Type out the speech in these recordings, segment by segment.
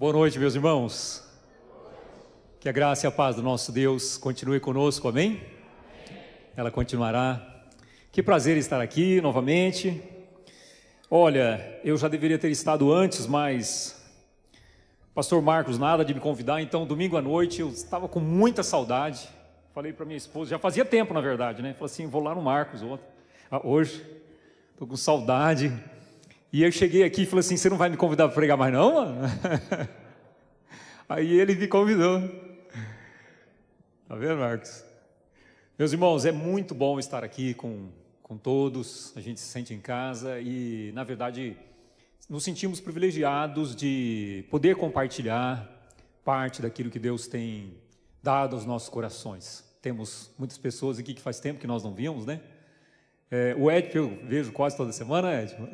Boa noite, meus irmãos. Que a graça e a paz do nosso Deus continue conosco, amém? Ela continuará. Que prazer estar aqui novamente. Olha, eu já deveria ter estado antes, mas Pastor Marcos nada de me convidar, então domingo à noite eu estava com muita saudade. Falei para minha esposa, já fazia tempo na verdade, né? Falei assim, vou lá no Marcos hoje, estou com saudade. E eu cheguei aqui e falei assim, você não vai me convidar para pregar mais não, mano? Aí ele me convidou. Tá vendo, Marcos? Meus irmãos, é muito bom estar aqui com todos, a gente se sente em casa e, na verdade, nos sentimos privilegiados de poder compartilhar parte daquilo que Deus tem dado aos nossos corações. Temos muitas pessoas aqui que faz tempo que nós não vimos, né? O Edson eu vejo quase toda semana, Edson.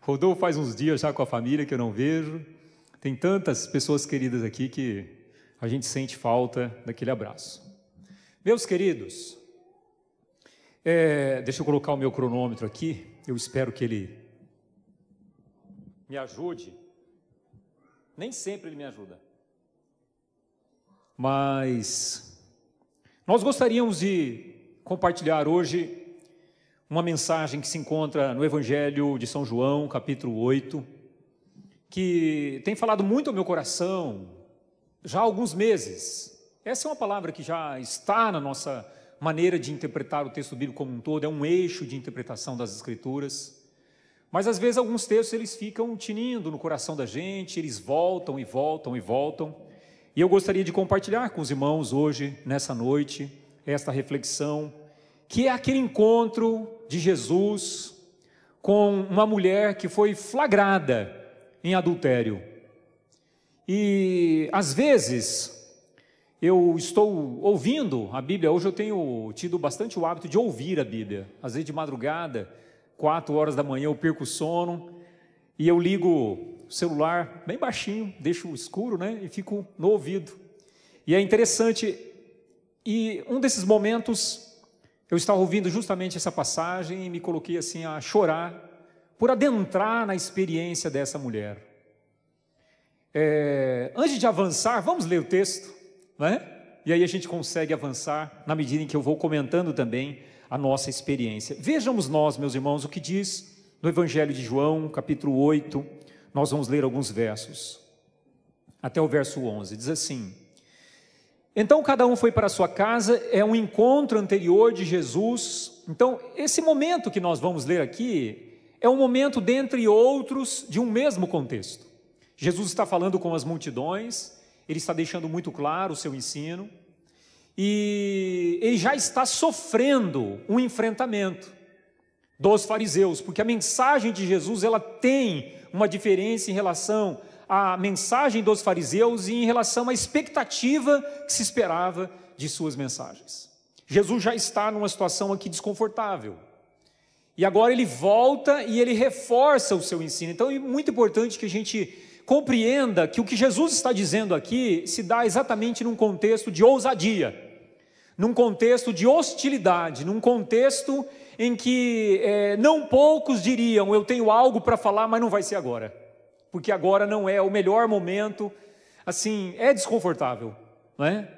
Rodolfo faz uns dias já com a família que eu não vejo. Tem tantas pessoas queridas aqui que a gente sente falta daquele abraço. Meus queridos, deixa eu colocar o meu cronômetro aqui. Eu espero que ele me ajude. Nem sempre ele me ajuda. Mas nós gostaríamos de compartilhar hoje uma mensagem que se encontra no Evangelho de São João, capítulo 8, que tem falado muito ao meu coração já há alguns meses. Essa é uma palavra que já está na nossa maneira de interpretar o texto bíblico como um todo, é um eixo de interpretação das Escrituras. Mas às vezes alguns textos eles ficam tinindo no coração da gente, eles voltam e voltam e voltam. E eu gostaria de compartilhar com os irmãos hoje, nessa noite, esta reflexão, que é aquele encontro de Jesus com uma mulher que foi flagrada em adultério. E às vezes eu estou ouvindo a Bíblia, hoje eu tenho tido bastante o hábito de ouvir a Bíblia, às vezes de madrugada, 4 horas da manhã eu perco o sono e eu ligo o celular bem baixinho, deixo escuro, né, e fico no ouvido. E é interessante, e um desses momentos eu estava ouvindo justamente essa passagem e me coloquei assim a chorar por adentrar na experiência dessa mulher. Antes de avançar, vamos ler o texto, né? E aí a gente consegue avançar na medida em que eu vou comentando também a nossa experiência. Vejamos nós, meus irmãos, o que diz no Evangelho de João, capítulo 8, nós vamos ler alguns versos, até o verso 11, diz assim: então cada um foi para a sua casa, é um encontro anterior de Jesus. Então esse momento que nós vamos ler aqui, é um momento dentre outros de um mesmo contexto. Jesus está falando com as multidões, ele está deixando muito claro o seu ensino, e ele já está sofrendo um enfrentamento dos fariseus, porque a mensagem de Jesus ela tem uma diferença em relação à mensagem dos fariseus e em relação à expectativa que se esperava de suas mensagens. Jesus já está numa situação aqui desconfortável, e agora ele volta e ele reforça o seu ensino. Então é muito importante que a gente compreenda que o que Jesus está dizendo aqui se dá exatamente num contexto de ousadia, num contexto de hostilidade, num contexto em que não poucos diriam, eu tenho algo para falar, mas não vai ser agora, porque agora não é o melhor momento, assim, é desconfortável, não é?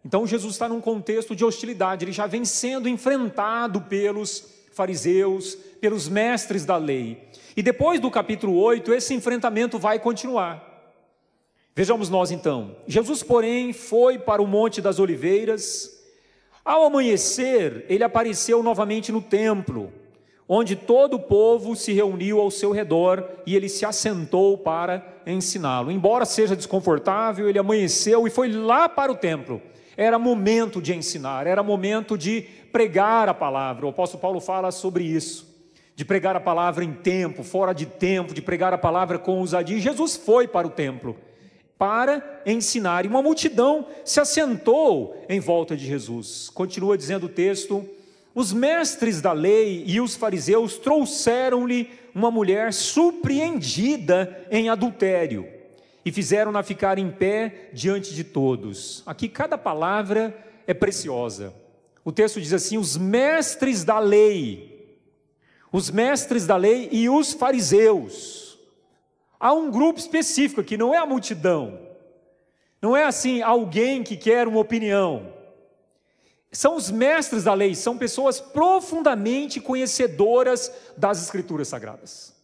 Então Jesus está num contexto de hostilidade, ele já vem sendo enfrentado pelos fariseus, pelos mestres da lei, e depois do capítulo 8, esse enfrentamento vai continuar. Vejamos nós então, Jesus porém foi para o Monte das Oliveiras. Ao amanhecer, ele apareceu novamente no templo, onde todo o povo se reuniu ao seu redor e ele se assentou para ensiná-lo. Embora seja desconfortável, ele amanheceu e foi lá para o templo. Era momento de ensinar, era momento de pregar a palavra. O apóstolo Paulo fala sobre isso, de pregar a palavra em tempo, fora de tempo, de pregar a palavra com ousadia. E Jesus foi para o templo para ensinar, e uma multidão se assentou em volta de Jesus. Continua dizendo o texto: os mestres da lei e os fariseus trouxeram-lhe uma mulher surpreendida em adultério e fizeram-na ficar em pé diante de todos. Aqui cada palavra é preciosa. O texto diz assim: os mestres da lei e os fariseus. Há um grupo específico que não é a multidão, não é assim alguém que quer uma opinião. São os mestres da lei, são pessoas profundamente conhecedoras das Escrituras Sagradas.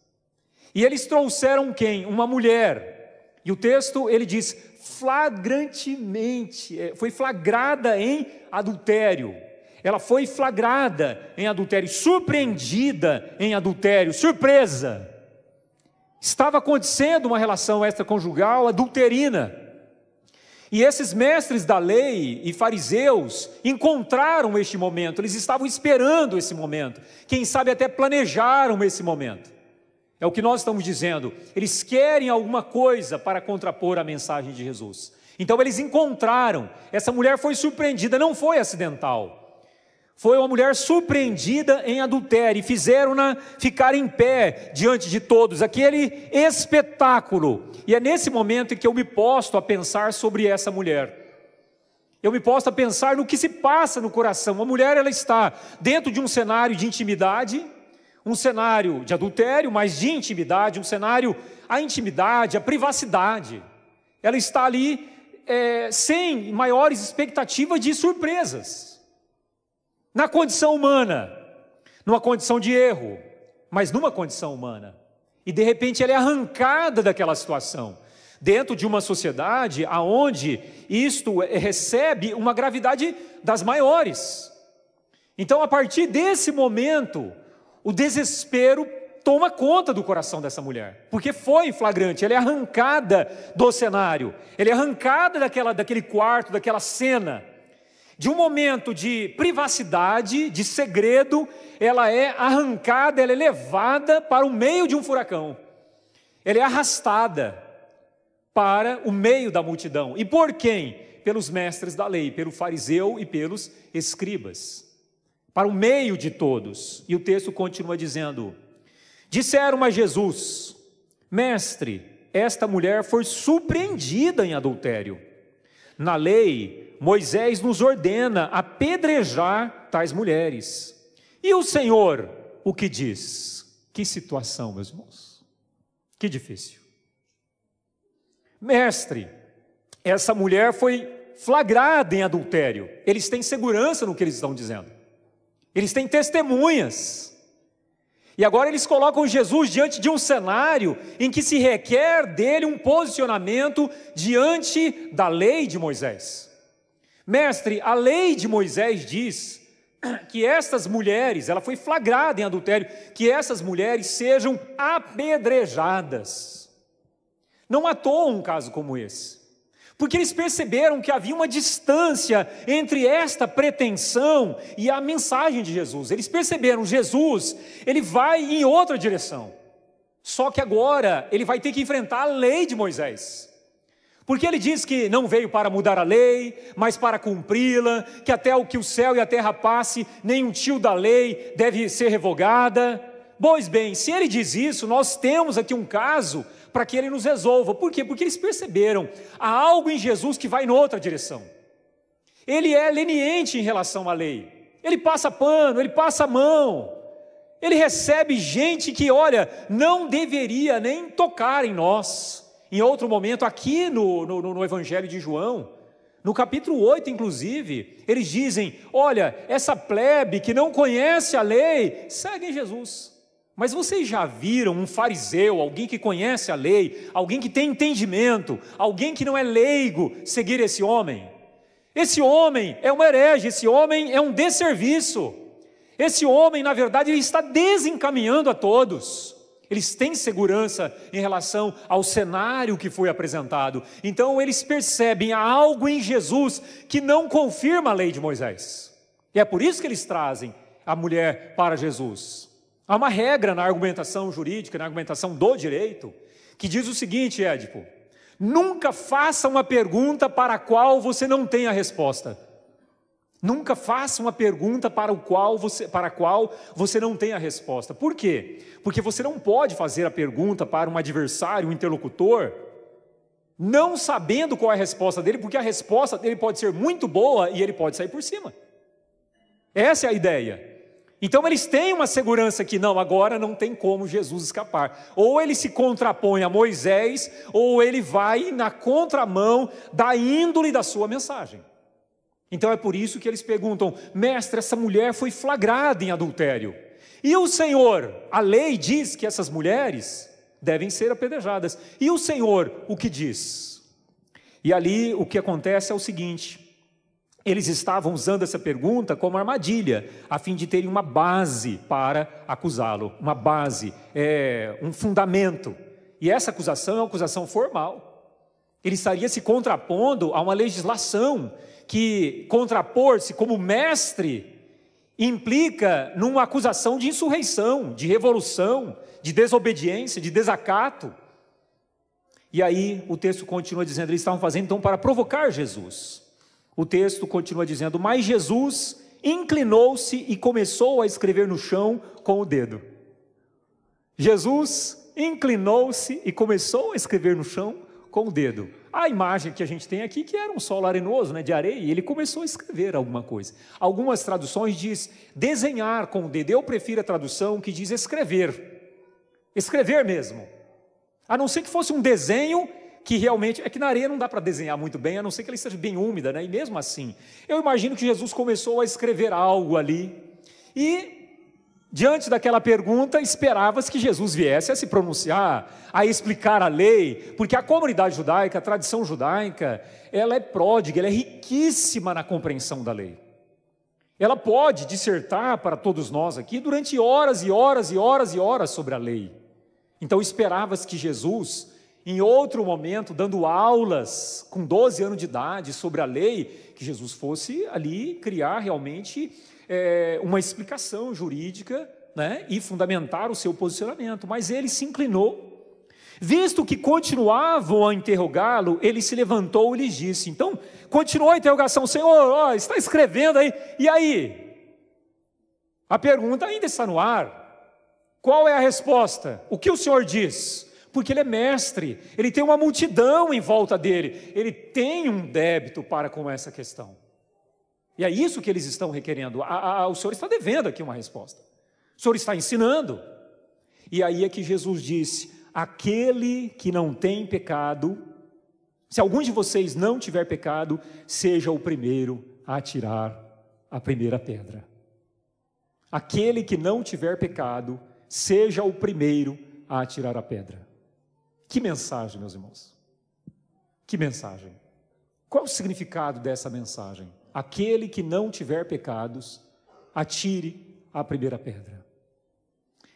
E eles trouxeram quem? Uma mulher. E o texto, ele diz, flagrantemente, foi flagrada em adultério. Ela foi flagrada em adultério, surpreendida em adultério, surpresa. Estava acontecendo uma relação extraconjugal adulterina. E esses mestres da lei e fariseus encontraram este momento, eles estavam esperando esse momento, quem sabe até planejaram esse momento. É o que nós estamos dizendo, eles querem alguma coisa para contrapor a mensagem de Jesus. Então eles encontraram, essa mulher foi surpreendida, não foi acidental. Foi uma mulher surpreendida em adultério, e fizeram-na ficar em pé diante de todos, aquele espetáculo. E é nesse momento em que eu me posto a pensar sobre essa mulher. Eu me posto a pensar no que se passa no coração. A mulher, ela está dentro de um cenário de intimidade, um cenário de adultério, mas de intimidade, um cenário, a intimidade, a privacidade. Ela está ali sem maiores expectativas de surpresas. Na condição humana, numa condição de erro, mas numa condição humana. E de repente ela é arrancada daquela situação, dentro de uma sociedade onde isto recebe uma gravidade das maiores. Então, a partir desse momento, o desespero toma conta do coração dessa mulher, porque foi flagrante, ela é arrancada do cenário, ela é arrancada daquele quarto, daquela cena. De um momento de privacidade, de segredo, ela é arrancada, ela é levada para o meio de um furacão. Ela é arrastada para o meio da multidão. E por quem? Pelos mestres da lei, pelo fariseu e pelos escribas. Para o meio de todos. E o texto continua dizendo, disseram a Jesus, mestre, esta mulher foi surpreendida em adultério. Na lei, Moisés nos ordena apedrejar tais mulheres. E o Senhor, o que diz? Que situação, meus irmãos. Que difícil. Mestre, essa mulher foi flagrada em adultério. Eles têm segurança no que eles estão dizendo. Eles têm testemunhas. E agora eles colocam Jesus diante de um cenário em que se requer dele um posicionamento diante da lei de Moisés. Mestre, a lei de Moisés diz que estas mulheres, ela foi flagrada em adultério, que essas mulheres sejam apedrejadas. Não à toa um caso como esse, porque eles perceberam que havia uma distância entre esta pretensão e a mensagem de Jesus. Eles perceberam, Jesus, ele vai em outra direção, só que agora ele vai ter que enfrentar a lei de Moisés. Porque ele diz que não veio para mudar a lei, mas para cumpri-la, que até o que o céu e a terra passe, nenhum tio da lei deve ser revogada. Pois bem, se ele diz isso, nós temos aqui um caso para que ele nos resolva. Por quê? Porque eles perceberam, há algo em Jesus que vai em outra direção. Ele é leniente em relação à lei. Ele passa pano, ele passa a mão. Ele recebe gente que, olha, não deveria nem tocar em nós. Em outro momento, aqui no Evangelho de João, no capítulo 8, inclusive, eles dizem, olha, essa plebe que não conhece a lei, segue Jesus. Mas vocês já viram um fariseu, alguém que conhece a lei, alguém que tem entendimento, alguém que não é leigo, seguir esse homem? Esse homem é um herege, esse homem é um desserviço. Esse homem, na verdade, ele está desencaminhando a todos. Eles têm segurança em relação ao cenário que foi apresentado. Então eles percebem algo em Jesus que não confirma a lei de Moisés. E é por isso que eles trazem a mulher para Jesus. Há uma regra na argumentação jurídica, na argumentação do direito, que diz o seguinte, Édipo: nunca faça uma pergunta para a qual você não tem a resposta. Nunca faça uma pergunta para a qual você não tem a resposta. Por quê? Porque você não pode fazer a pergunta para um adversário, um interlocutor, não sabendo qual é a resposta dele, porque a resposta dele pode ser muito boa e ele pode sair por cima. Essa é a ideia. Então eles têm uma segurança que não, agora não tem como Jesus escapar. Ou ele se contrapõe a Moisés, ou ele vai na contramão da índole da sua mensagem. Então é por isso que eles perguntam: mestre, essa mulher foi flagrada em adultério. E o Senhor, a lei diz que essas mulheres devem ser apedrejadas. E o Senhor, o que diz? E ali o que acontece é o seguinte: eles estavam usando essa pergunta como armadilha, a fim de terem uma base para acusá-lo, uma base, um fundamento. E essa acusação é uma acusação formal. Ele estaria se contrapondo a uma legislação que contrapor-se como mestre implica numa acusação de insurreição, de revolução, de desobediência, de desacato. E aí o texto continua dizendo, eles estavam fazendo então para provocar Jesus. O texto continua dizendo: mas Jesus inclinou-se e começou a escrever no chão com o dedo. Jesus inclinou-se e começou a escrever no chão com o dedo. A imagem que a gente tem aqui, que era um solo arenoso, né, de areia, e ele começou a escrever alguma coisa. Algumas traduções diz desenhar com o dedo. Eu prefiro a tradução que diz escrever. Escrever mesmo. A não ser que fosse um desenho que realmente, é que na areia não dá para desenhar muito bem, a não ser que ela esteja bem úmida, né? E mesmo assim, eu imagino que Jesus começou a escrever algo ali, e diante daquela pergunta, esperava-se que Jesus viesse a se pronunciar, a explicar a lei, porque a comunidade judaica, a tradição judaica, ela é pródiga, ela é riquíssima na compreensão da lei. Ela pode dissertar para todos nós aqui durante horas e horas e horas e horas sobre a lei. Então esperava-se que Jesus, em outro momento, dando aulas com 12 anos de idade sobre a lei, que Jesus fosse ali criar realmente uma explicação jurídica, né, e fundamentar o seu posicionamento. Mas ele se inclinou. Visto que continuavam a interrogá-lo, ele se levantou e lhes disse. Então, continuou a interrogação: Senhor, está escrevendo aí, e aí? A pergunta ainda está no ar. Qual é a resposta? O que o Senhor diz? Porque ele é mestre, ele tem uma multidão em volta dele, ele tem um débito para com essa questão. E é isso que eles estão requerendo. O Senhor está devendo aqui uma resposta. O Senhor está ensinando. E aí é que Jesus disse: aquele que não tem pecado, se algum de vocês não tiver pecado, seja o primeiro a atirar a primeira pedra. Aquele que não tiver pecado, seja o primeiro a atirar a pedra. Que mensagem, meus irmãos? Que mensagem? Qual é o significado dessa mensagem? Aquele que não tiver pecados, atire a primeira pedra.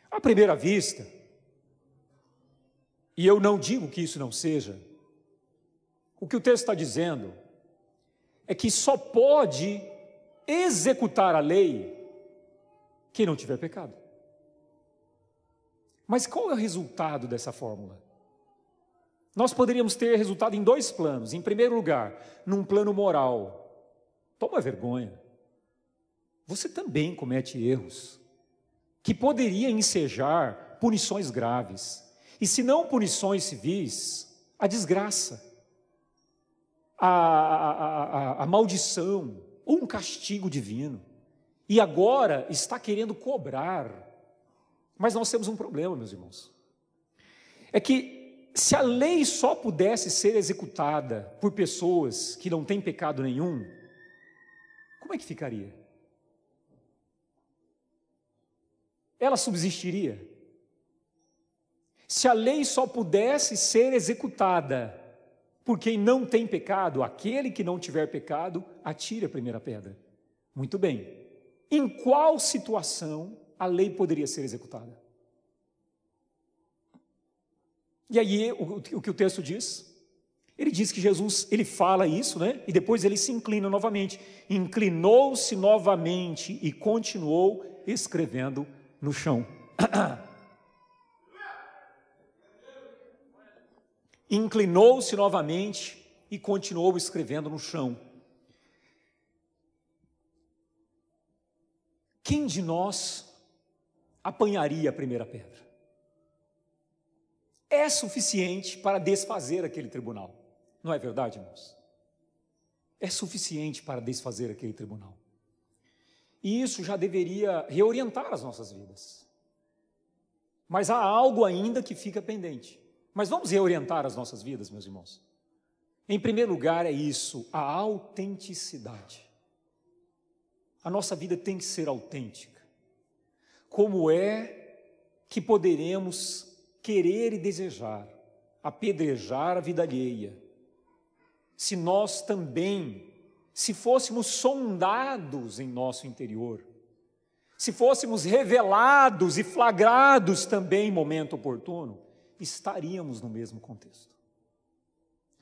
À primeira vista, e eu não digo que isso não seja, o que o texto está dizendo é que só pode executar a lei quem não tiver pecado. Mas qual é o resultado dessa fórmula? Nós poderíamos ter resultado em dois planos. Em primeiro lugar, num plano moral. Toma vergonha. Você também comete erros que poderiam ensejar punições graves. E se não punições civis, a desgraça, a maldição, ou um castigo divino. E agora está querendo cobrar. Mas nós temos um problema, meus irmãos. É que se a lei só pudesse ser executada por pessoas que não têm pecado nenhum, como é que ficaria? Ela subsistiria? Se a lei só pudesse ser executada por quem não tem pecado, aquele que não tiver pecado, atire a primeira pedra. Muito bem. Em qual situação a lei poderia ser executada? E aí, o que o texto diz? Ele diz que Jesus, ele fala isso, né? E depois ele se inclina novamente. Inclinou-se novamente e continuou escrevendo no chão. Inclinou-se novamente e continuou escrevendo no chão. Quem de nós apanharia a primeira pedra? É suficiente para desfazer aquele tribunal. Não é verdade, irmãos? É suficiente para desfazer aquele tribunal. E isso já deveria reorientar as nossas vidas. Mas há algo ainda que fica pendente. Mas vamos reorientar as nossas vidas, meus irmãos? Em primeiro lugar é isso, a autenticidade. A nossa vida tem que ser autêntica. Como é que poderemos querer e desejar apedrejar a vida alheia, se nós também, se fôssemos sondados em nosso interior, se fôssemos revelados e flagrados também em momento oportuno, estaríamos no mesmo contexto.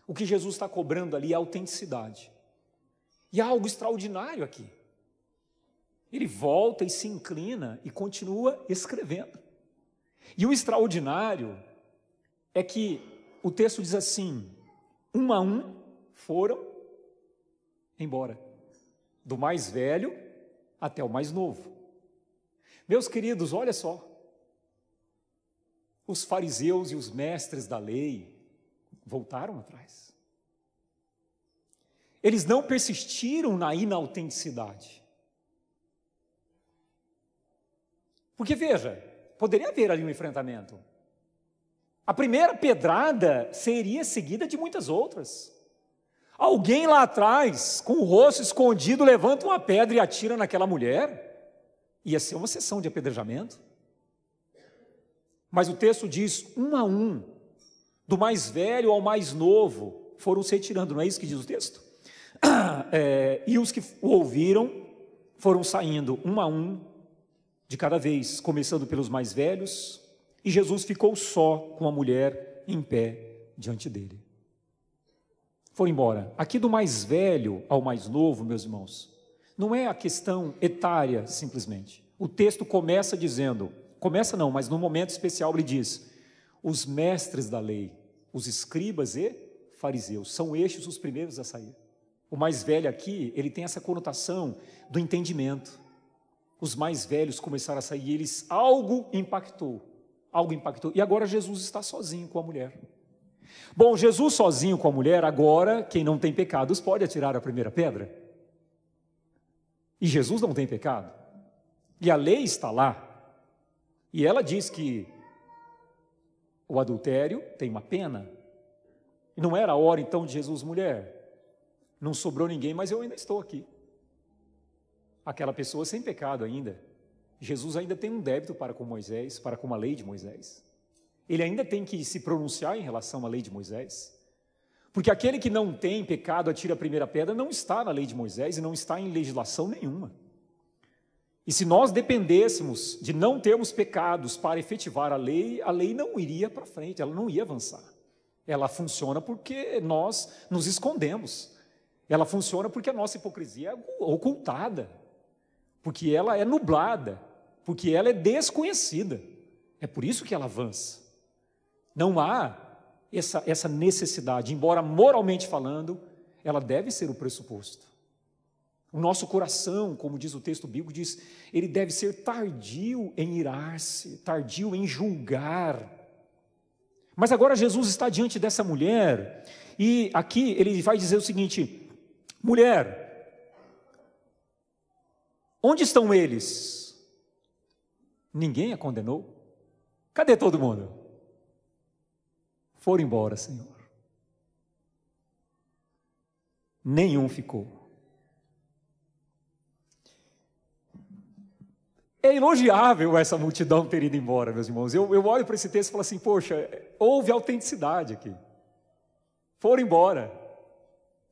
O que Jesus está cobrando ali é autenticidade. E há algo extraordinário aqui. Ele volta e se inclina e continua escrevendo. E o extraordinário é que o texto diz assim: um a um foram embora, do mais velho até o mais novo. Meus queridos, olha só, os fariseus e os mestres da lei voltaram atrás. Eles não persistiram na inautenticidade. Porque veja, poderia haver ali um enfrentamento. A primeira pedrada seria seguida de muitas outras. Alguém lá atrás, com o rosto escondido, levanta uma pedra e atira naquela mulher. Ia ser uma sessão de apedrejamento. Mas o texto diz, um a um, do mais velho ao mais novo, foram se retirando, não é isso que diz o texto? E os que o ouviram foram saindo, um a um, de cada vez, começando pelos mais velhos, e Jesus ficou só com a mulher em pé diante dele. Foram embora. Aqui do mais velho ao mais novo, meus irmãos, não é a questão etária simplesmente. O texto começa dizendo, começa não, mas num momento especial ele diz, os mestres da lei, os escribas e fariseus, são estes os primeiros a sair. O mais velho aqui, ele tem essa conotação do entendimento. Os mais velhos começaram a sair e eles, algo impactou. E agora Jesus está sozinho com a mulher. Bom, Jesus sozinho com a mulher, agora quem não tem pecados pode atirar a primeira pedra. E Jesus não tem pecado. E a lei está lá. E ela diz que o adultério tem uma pena. E não era a hora então de Jesus, mulher, não sobrou ninguém, mas eu ainda estou aqui. Aquela pessoa sem pecado ainda. Jesus ainda tem um débito para com Moisés, para com a lei de Moisés. Ele ainda tem que se pronunciar em relação à lei de Moisés. Porque aquele que não tem pecado, atira a primeira pedra, não está na lei de Moisés e não está em legislação nenhuma. E se nós dependêssemos de não termos pecados para efetivar a lei não iria para frente, ela não ia avançar. Ela funciona porque nós nos escondemos. Ela funciona porque a nossa hipocrisia é ocultada. Porque ela é nublada, porque ela é desconhecida. É por isso que ela avança. Não há essa necessidade, embora moralmente falando, ela deve ser o pressuposto. O nosso coração, como diz o texto bíblico, diz, ele deve ser tardio em irar-se, tardio em julgar. Mas agora Jesus está diante dessa mulher, e aqui ele vai dizer o seguinte, mulher, onde estão eles? Ninguém a condenou? Cadê todo mundo? Foram embora, Senhor. Nenhum ficou. É elogiável essa multidão ter ido embora, meus irmãos. Eu olho para esse texto e falo assim, poxa, houve autenticidade aqui. Foram embora.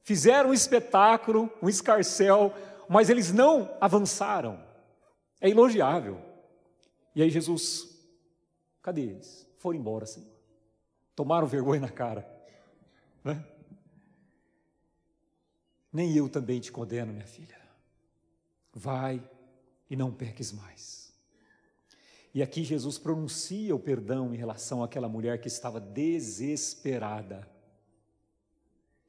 Fizeram um espetáculo, um escarcéu, mas eles não avançaram. É elogiável. E aí Jesus, cadê eles? Foram embora, Senhor. Tomaram vergonha na cara. Né? Nem eu também te condeno, minha filha. Vai e não peques mais. E aqui Jesus pronuncia o perdão em relação àquela mulher que estava desesperada.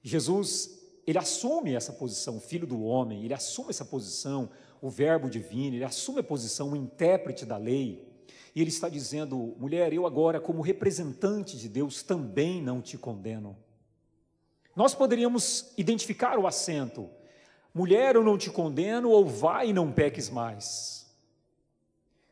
Jesus, ele assume essa posição, o Filho do homem, ele assume essa posição, o verbo divino, ele assume a posição, o intérprete da lei, e ele está dizendo, mulher, eu agora como representante de Deus também não te condeno. Nós poderíamos identificar o acento, mulher, eu não te condeno, ou vai e não peques mais.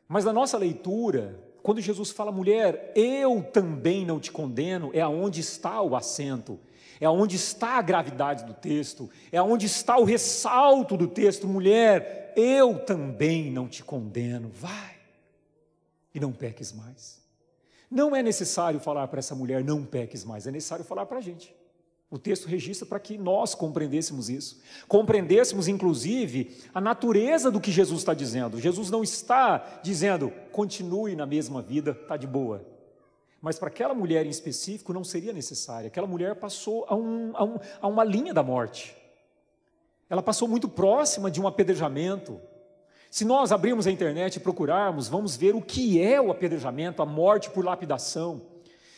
Mas na nossa leitura, quando Jesus fala, mulher, eu também não te condeno, é aonde está o acento, é aonde está a gravidade do texto, é aonde está o ressalto do texto, mulher, eu também não te condeno, vai e não peques mais. Não é necessário falar para essa mulher, não peques mais, é necessário falar para a gente. O texto registra para que nós compreendêssemos isso. Compreendêssemos, inclusive, a natureza do que Jesus está dizendo. Jesus não está dizendo, continue na mesma vida, está de boa. Mas para aquela mulher em específico não seria necessário. Aquela mulher passou a uma linha da morte. Ela passou muito próxima de um apedrejamento. Se nós abrirmos a internet e procurarmos, vamos ver o que é o apedrejamento, a morte por lapidação.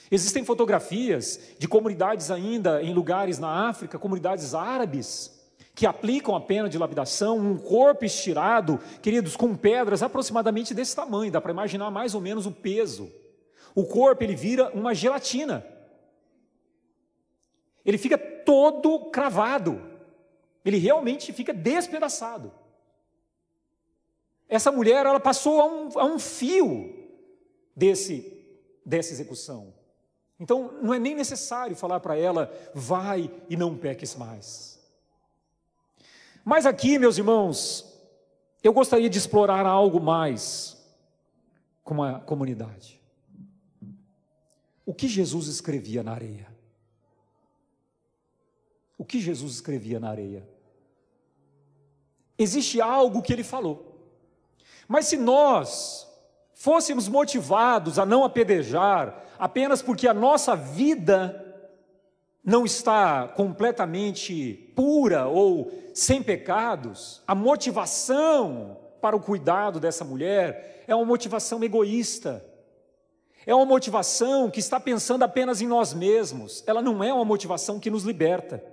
Existem fotografias de comunidades ainda em lugares na África, comunidades árabes, que aplicam a pena de lapidação, um corpo estirado, queridos, com pedras aproximadamente desse tamanho, dá para imaginar mais ou menos o peso. O corpo, ele vira uma gelatina. Ele fica todo cravado. Ele realmente fica despedaçado. Essa mulher, ela passou a um fio dessa execução. Então, não é nem necessário falar para ela, vai e não peques mais. Mas aqui, meus irmãos, eu gostaria de explorar algo mais com a comunidade. O que Jesus escrevia na areia? O que Jesus escrevia na areia? Existe algo que ele falou. Mas se nós fôssemos motivados a não apedrejar, apenas porque a nossa vida não está completamente pura ou sem pecados, a motivação para o cuidado dessa mulher é uma motivação egoísta, é uma motivação que está pensando apenas em nós mesmos, ela não é uma motivação que nos liberta.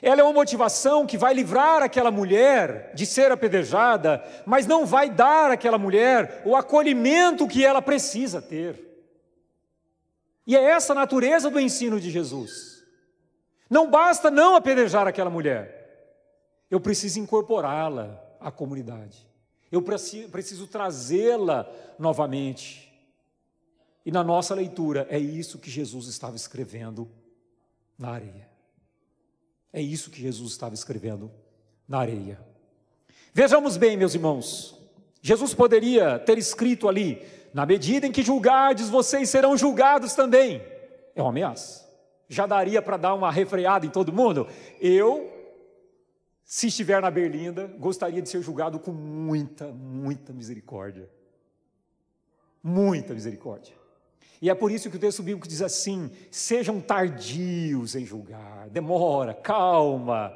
Ela é uma motivação que vai livrar aquela mulher de ser apedrejada, mas não vai dar àquela mulher o acolhimento que ela precisa ter. E é essa a natureza do ensino de Jesus. Não basta não apedrejar aquela mulher. Eu preciso incorporá-la à comunidade. Eu preciso trazê-la novamente. E na nossa leitura, é isso que Jesus estava escrevendo na areia. É isso que Jesus estava escrevendo na areia. Vejamos bem, meus irmãos. Jesus poderia ter escrito ali, na medida em que julgardes, vocês serão julgados também. É uma ameaça. Já daria para dar uma refreada em todo mundo? Eu, se estiver na berlinda, gostaria de ser julgado com muita misericórdia. Muita misericórdia. E é por isso que o texto bíblico diz assim, sejam tardios em julgar, demora, calma,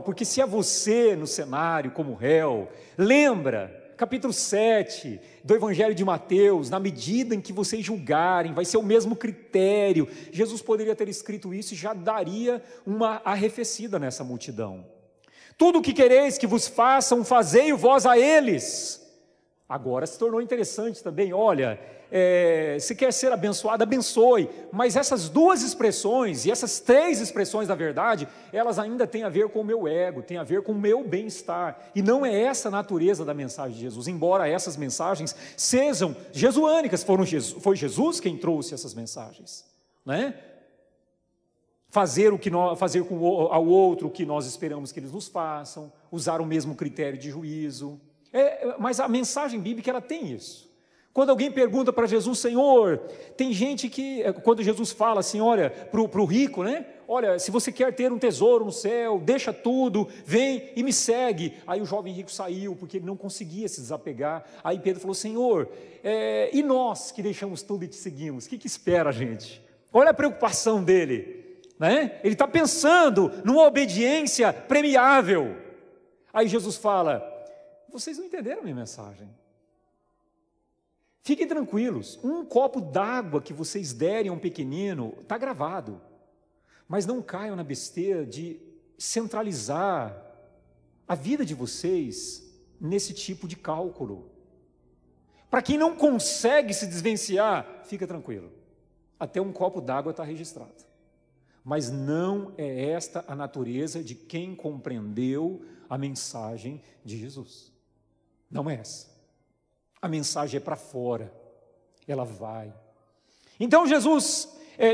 porque se é você no cenário como réu, lembra, capítulo 7 do Evangelho de Mateus, na medida em que vocês julgarem, vai ser o mesmo critério. Jesus poderia ter escrito isso e já daria uma arrefecida nessa multidão. Tudo o que quereis que vos façam, fazei-o vós a eles. Agora se tornou interessante também, olha, se quer ser abençoado, abençoe, mas essas duas expressões, e essas três expressões da verdade, elas ainda têm a ver com o meu ego, têm a ver com o meu bem-estar, e não é essa a natureza da mensagem de Jesus, embora essas mensagens sejam jesuânicas, foi Jesus quem trouxe essas mensagens, né? Fazer ao outro o que nós esperamos que eles nos façam, usar o mesmo critério de juízo, mas a mensagem bíblica ela tem isso. Quando alguém pergunta para Jesus, Senhor, tem gente que, quando Jesus fala assim, olha, para o rico, né? Olha, se você quer ter um tesouro no céu, deixa tudo, vem e me segue. Aí o jovem rico saiu, porque ele não conseguia se desapegar. Aí Pedro falou, Senhor, e nós que deixamos tudo e te seguimos, o que espera a gente? Olha a preocupação dele, né? Ele está pensando numa obediência premiável. Aí Jesus fala, vocês não entenderam a minha mensagem. Fiquem tranquilos, um copo d'água que vocês derem a um pequenino, está gravado, mas não caiam na besteira de centralizar a vida de vocês nesse tipo de cálculo. Para quem não consegue se desvencilhar, fica tranquilo, até um copo d'água está registrado, Mas não é esta a natureza de quem compreendeu a mensagem de Jesus. Não é essa. A mensagem é para fora. Ela vai. Então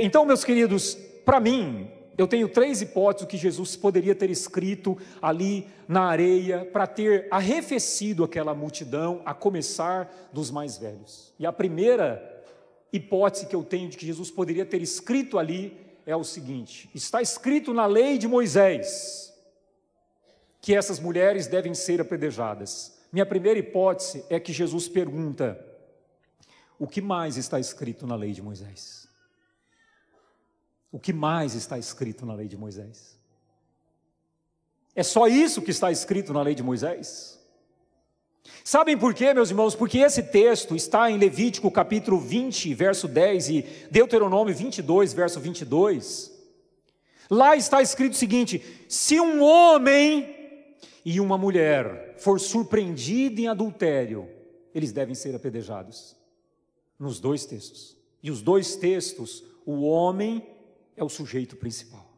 então meus queridos, para mim, eu tenho 3 hipóteses que Jesus poderia ter escrito ali na areia para ter arrefecido aquela multidão, a começar dos mais velhos. E a primeira hipótese que eu tenho de que Jesus poderia ter escrito ali é o seguinte: está escrito na lei de Moisés que essas mulheres devem ser apedrejadas. Minha primeira hipótese é que Jesus pergunta: o que mais está escrito na lei de Moisés? O que mais está escrito na lei de Moisés? É só isso que está escrito na lei de Moisés? Sabem por quê, meus irmãos? Porque esse texto está em Levítico capítulo 20, verso 10 e Deuteronômio 22, verso 22. Lá está escrito o seguinte: se um homem e uma mulher for surpreendido em adultério, eles devem ser apedrejados. Nos 2 textos. E os 2 textos, o homem é o sujeito principal.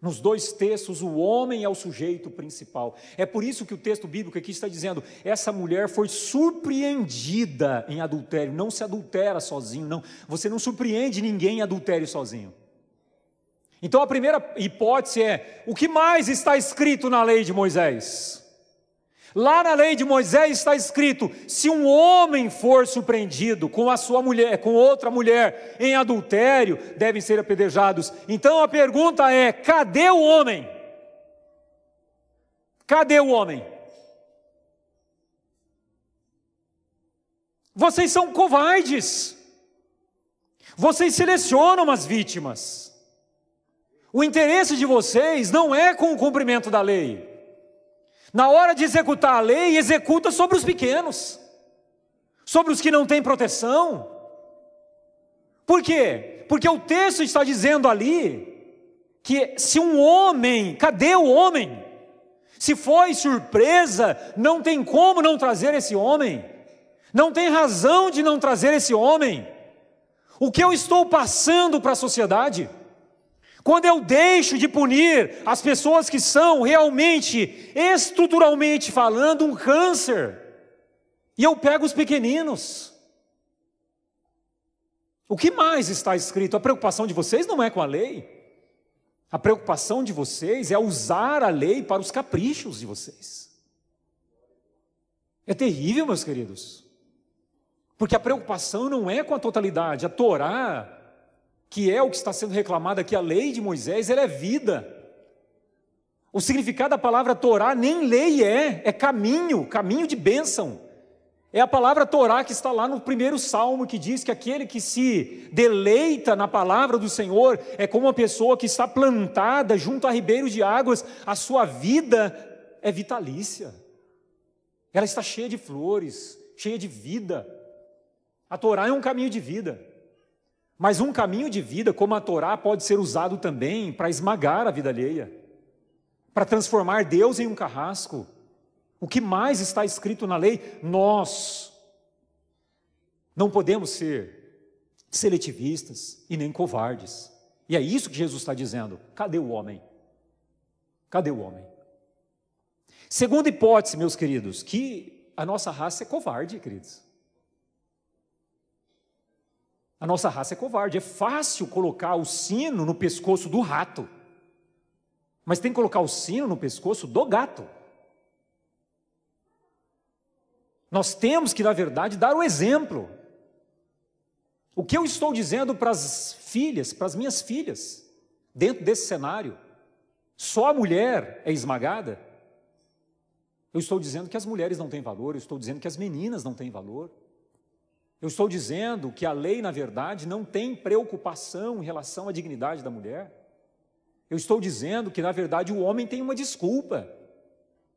Nos 2 textos, o homem é o sujeito principal. É por isso que o texto bíblico aqui está dizendo: essa mulher foi surpreendida em adultério. Não se adultera sozinho, não. Você não surpreende ninguém em adultério sozinho. Então a primeira hipótese é: o que mais está escrito na lei de Moisés? Lá na lei de Moisés está escrito: se um homem for surpreendido com a sua mulher, com outra mulher em adultério, devem ser apedrejados. Então a pergunta é: cadê o homem? Cadê o homem? Vocês são covardes. Vocês selecionam as vítimas. O interesse de vocês não é com o cumprimento da lei. Na hora de executar a lei, executa sobre os pequenos, sobre os que não têm proteção. Por quê? Porque o texto está dizendo ali que se um homem, cadê o homem? Se foi surpresa, não tem como não trazer esse homem, não tem razão de não trazer esse homem. O que eu estou passando para a sociedade? Quando eu deixo de punir as pessoas que são realmente, estruturalmente falando, um câncer, e eu pego os pequeninos. O que mais está escrito? A preocupação de vocês não é com a lei. A preocupação de vocês é usar a lei para os caprichos de vocês. É terrível, meus queridos. Porque a preocupação não é com a totalidade. A Torá, que é o que está sendo reclamado aqui, a lei de Moisés, ela é vida. O significado da palavra Torá nem lei é caminho, caminho de bênção. É a palavra Torá que está lá no primeiro salmo, que diz que aquele que se deleita na palavra do Senhor é como uma pessoa que está plantada junto a ribeiros de águas. A sua vida é vitalícia. Ela está cheia de flores, cheia de vida. A Torá é um caminho de vida. Mas um caminho de vida, como a Torá, pode ser usado também para esmagar a vida alheia, para transformar Deus em um carrasco. O que mais está escrito na lei? Nós não podemos ser seletivistas e nem covardes. E é isso que Jesus está dizendo. Cadê o homem? Cadê o homem? Segunda hipótese, meus queridos, que a nossa raça é covarde, queridos. A nossa raça é covarde. É fácil colocar o sino no pescoço do rato, mas tem que colocar o sino no pescoço do gato. Nós temos que, na verdade, dar o exemplo. O que eu estou dizendo para as filhas, para as minhas filhas, dentro desse cenário? Só a mulher é esmagada? Eu estou dizendo que as mulheres não têm valor, eu estou dizendo que as meninas não têm valor. Eu estou dizendo que a lei, na verdade, não tem preocupação em relação à dignidade da mulher. Eu estou dizendo que, na verdade, o homem tem uma desculpa.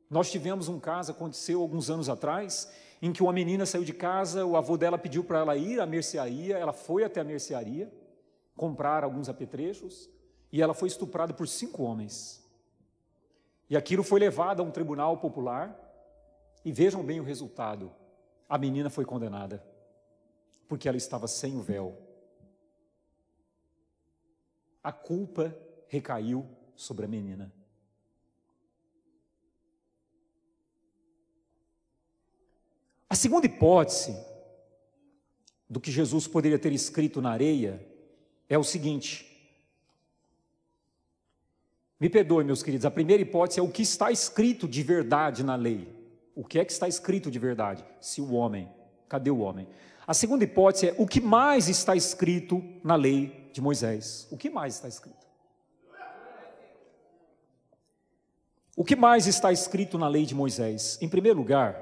Nós tivemos um caso, aconteceu alguns anos atrás, em que uma menina saiu de casa, o avô dela pediu para ela ir à mercearia, ela foi até a mercearia, comprar alguns apetrechos, e ela foi estuprada por 5 homens. E aquilo foi levado a um tribunal popular, e vejam bem o resultado. A menina foi condenada, porque ela estava sem o véu. a culpa recaiu sobre a menina. A segunda hipótese do que Jesus poderia ter escrito na areia é o seguinte. Me perdoe, meus queridos, a primeira hipótese é o que está escrito de verdade na lei. O que é que está escrito de verdade? Se o homem, cadê o homem? A segunda hipótese é o que mais está escrito na lei de Moisés. O que mais está escrito? O que mais está escrito na lei de Moisés? Em primeiro lugar,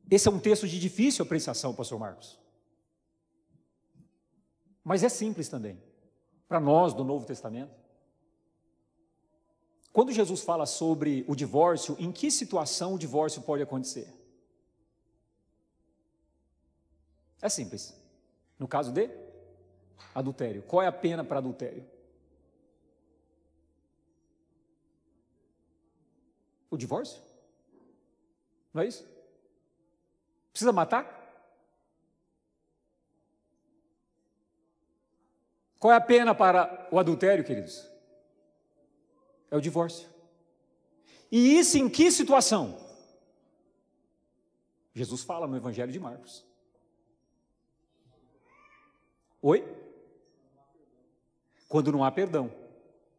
esse é um texto de difícil apreciação, pastor Marcos. Mas é simples também, para nós do Novo Testamento. Quando Jesus fala sobre o divórcio, em que situação o divórcio pode acontecer? É simples. No caso de adultério. Qual é a pena para adultério? O divórcio? Não é isso? Precisa matar? Qual é a pena para o adultério, queridos? É o divórcio. E isso em que situação? Jesus fala no Evangelho de Marcos. Oi? Quando não há perdão.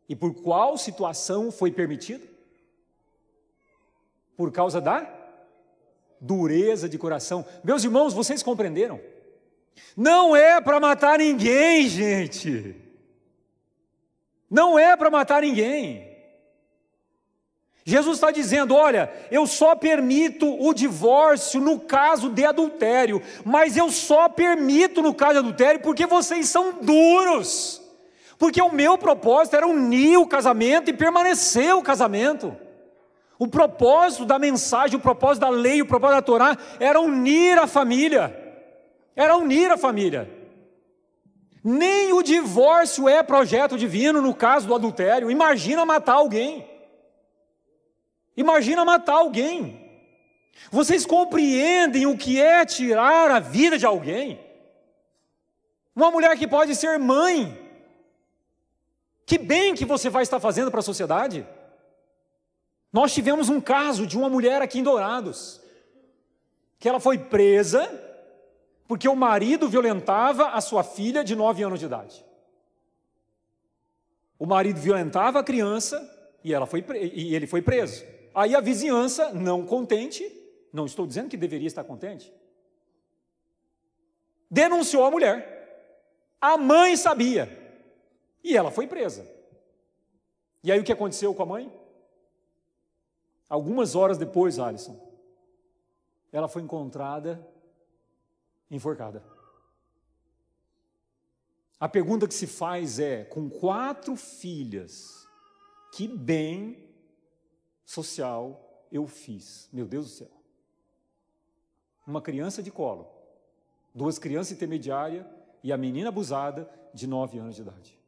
E por qual situação foi permitido? Por causa da dureza de coração. Meus irmãos, vocês compreenderam? Não é para matar ninguém, gente. Não é para matar ninguém. Jesus está dizendo, olha, eu só permito o divórcio no caso de adultério, mas eu só permito no caso de adultério porque vocês são duros. Porque o meu propósito era unir o casamento e permanecer o casamento. O propósito da mensagem, o propósito da lei, o propósito da Torá era unir a família. Era unir a família. Nem o divórcio é projeto divino no caso do adultério. Imagina matar alguém. Imagina matar alguém. Vocês compreendem o que é tirar a vida de alguém? Uma mulher que pode ser mãe. Que bem que você vai estar fazendo para a sociedade? Nós tivemos um caso de uma mulher aqui em Dourados, que ela foi presa porque o marido violentava a sua filha de 9 anos de idade. O marido violentava a criança e ele foi preso. Aí a vizinhança, não contente, não estou dizendo que deveria estar contente, denunciou a mulher. A mãe sabia e ela foi presa. E aí o que aconteceu com a mãe? Algumas horas depois, Alisson, ela foi encontrada enforcada. A pergunta que se faz é, com 4 filhas, que bem social eu fiz? Meu Deus do céu. Uma criança de colo, 2 crianças intermediárias e a menina abusada de 9 anos de idade.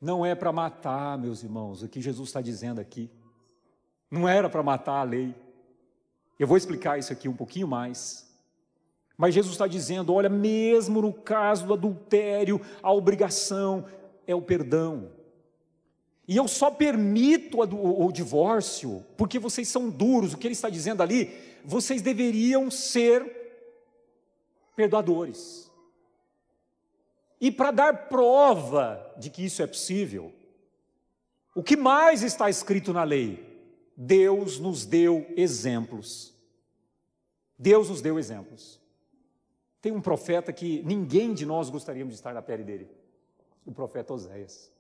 Não é para matar, meus irmãos, o que Jesus está dizendo aqui. Não era para matar a lei. Eu vou explicar isso aqui um pouquinho mais. Mas Jesus está dizendo, olha, mesmo no caso do adultério, a obrigação é o perdão. E eu só permito o divórcio porque vocês são duros. O que ele está dizendo ali, vocês deveriam ser perdoadores. E para dar prova de que isso é possível, o que mais está escrito na lei? Deus nos deu exemplos. Deus nos deu exemplos. Tem um profeta que ninguém de nós gostaríamos de estar na pele dele. O profeta Oséias.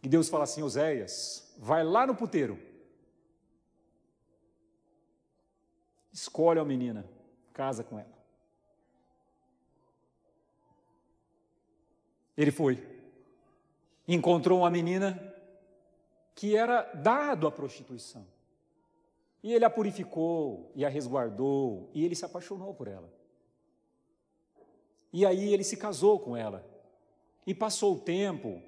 E Deus fala assim, Oséias, vai lá no puteiro. Escolhe a menina, casa com ela. Ele foi. Encontrou uma menina que era dado à prostituição. E ele a purificou, e a resguardou, e ele se apaixonou por ela. E aí ele se casou com ela. E passou o tempo,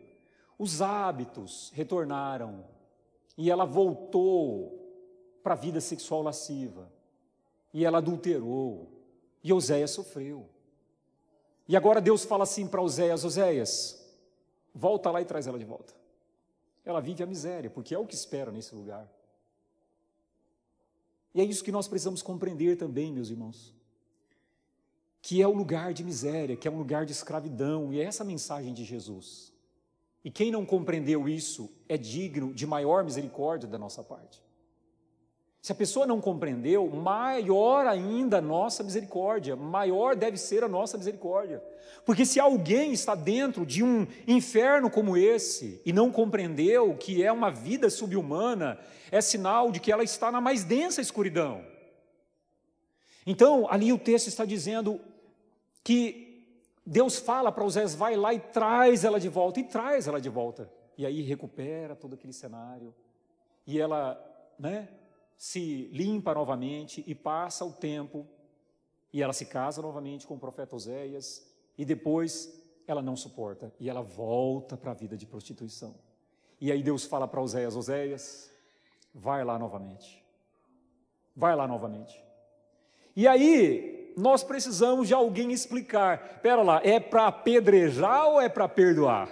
os hábitos retornaram, e ela voltou para a vida sexual lasciva. E ela adulterou, E Oséias sofreu. E agora Deus fala assim para Oséias: Oséias, volta lá e traz ela de volta. Ela vive a miséria, porque é o que espera nesse lugar. E é isso que nós precisamos compreender também, meus irmãos, que é o lugar de miséria, que é um lugar de escravidão, e é essa a mensagem de Jesus. E quem não compreendeu isso é digno de maior misericórdia da nossa parte. Se a pessoa não compreendeu, maior ainda a nossa misericórdia, maior deve ser a nossa misericórdia. Porque se alguém está dentro de um inferno como esse e não compreendeu que é uma vida subhumana, é sinal de que ela está na mais densa escuridão. Então, ali o texto está dizendo que Deus fala para Oséias: vai lá e traz ela de volta, e traz ela de volta. E aí recupera todo aquele cenário, e ela, se limpa novamente, e passa o tempo, e ela se casa novamente com o profeta Oséias, e depois ela não suporta, e ela volta para a vida de prostituição. E aí Deus fala para Oséias: Oséias, vai lá novamente. Vai lá novamente. E aí, nós precisamos de alguém explicar: pera lá, é para apedrejar ou é para perdoar?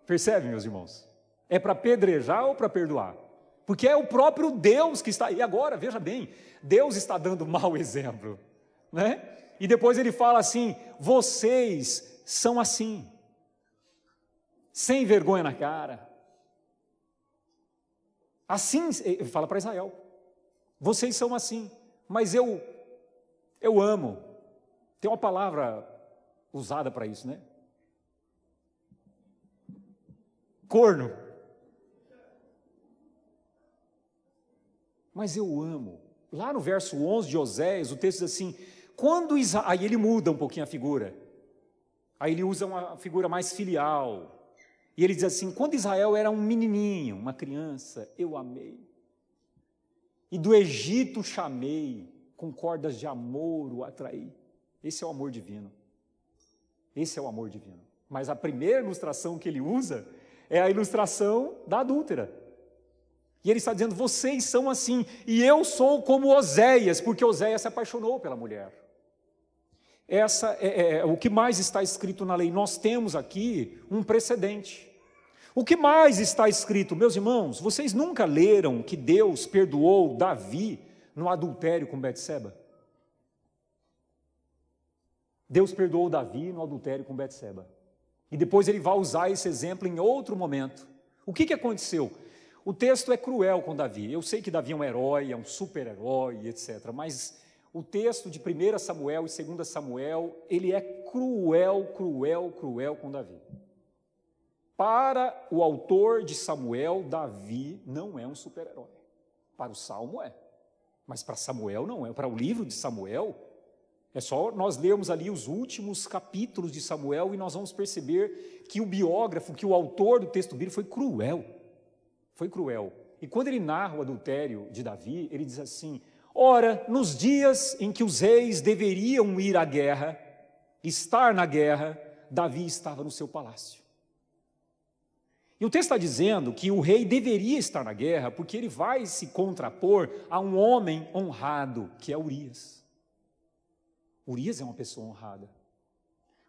Percebe, meus irmãos? É para apedrejar ou para perdoar? Porque é o próprio Deus que está... E agora, veja bem, Deus está dando mau exemplo, E depois ele fala assim: vocês são assim, sem vergonha na cara. Assim, ele fala para Israel: vocês são assim, mas eu amo. Tem uma palavra usada para isso, Corno. Mas eu amo. Lá no verso 11 de Oséias, o texto diz assim: aí ele muda um pouquinho a figura. Aí ele usa uma figura mais filial. E ele diz assim: quando Israel era um menininho, uma criança, eu amei. E do Egito chamei, com cordas de amor o atraí. Esse é o amor divino. Esse é o amor divino. Mas a primeira ilustração que ele usa é a ilustração da adúltera. E ele está dizendo: vocês são assim, e eu sou como Oséias, porque Oséias se apaixonou pela mulher. Essa é o que mais está escrito na lei. Nós temos aqui um precedente. O que mais está escrito, meus irmãos? Vocês nunca leram que Deus perdoou Davi no adultério com Betseba? Deus perdoou Davi no adultério com Betseba. E depois ele vai usar esse exemplo em outro momento. O que aconteceu? O texto é cruel com Davi. Eu sei que Davi é um herói, é um super-herói, etc. Mas o texto de 1 Samuel e 2 Samuel, ele é cruel com Davi. Para o autor de Samuel, Davi não é um super-herói. Para o Salmo é, mas para Samuel não é. Para o livro de Samuel, é só nós lermos ali os últimos capítulos de Samuel e nós vamos perceber que o biógrafo, que o autor do texto bíblico foi cruel. Foi cruel. E quando ele narra o adultério de Davi, ele diz assim: ora, nos dias em que os reis deveriam ir à guerra, estar na guerra, Davi estava no seu palácio. E o texto está dizendo que o rei deveria estar na guerra porque ele vai se contrapor a um homem honrado, que é Urias. Urias é uma pessoa honrada.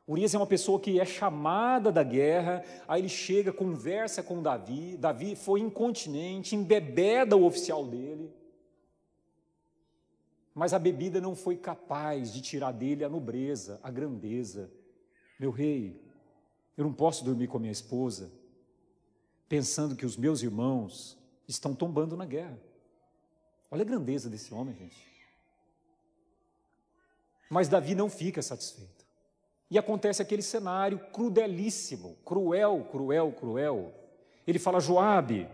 Urias é uma pessoa que é chamada da guerra, aí ele chega, conversa com Davi, Davi foi incontinente, embebeda o oficial dele, mas a bebida não foi capaz de tirar dele a nobreza, a grandeza. Meu rei, eu não posso dormir com a minha esposa, pensando que os meus irmãos estão tombando na guerra. Olha a grandeza desse homem, gente. Mas Davi não fica satisfeito. E acontece aquele cenário crudelíssimo, cruel. Ele fala: Joabe,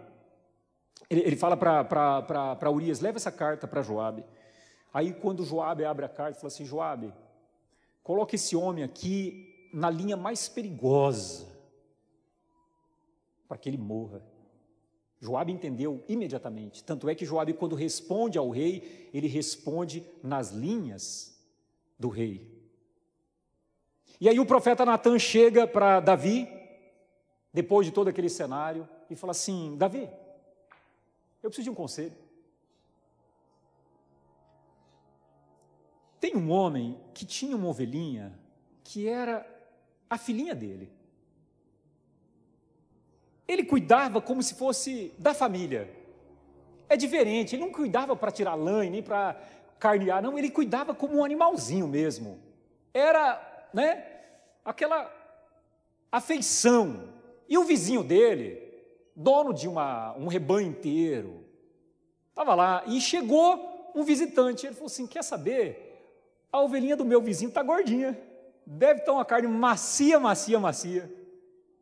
ele fala para Urias: leva essa carta para Joabe. Aí quando Joabe abre a carta, fala assim: Joabe, coloca esse homem aqui na linha mais perigosa, para que ele morra. Joabe entendeu imediatamente, tanto é que Joabe, quando responde ao rei, ele responde nas linhas do rei. E aí o profeta Natan chega para Davi, depois de todo aquele cenário, e fala assim: Davi, eu preciso de um conselho. Tem um homem que tinha uma ovelhinha que era a filhinha dele. Ele cuidava como se fosse da família. É diferente, ele não cuidava para tirar lã e nem para carnear, não, ele cuidava como um animalzinho mesmo. Era, aquela afeição. E o vizinho dele, dono de um rebanho inteiro, estava lá e chegou um visitante. Ele falou assim: quer saber? A ovelhinha do meu vizinho está gordinha, deve estar uma carne macia.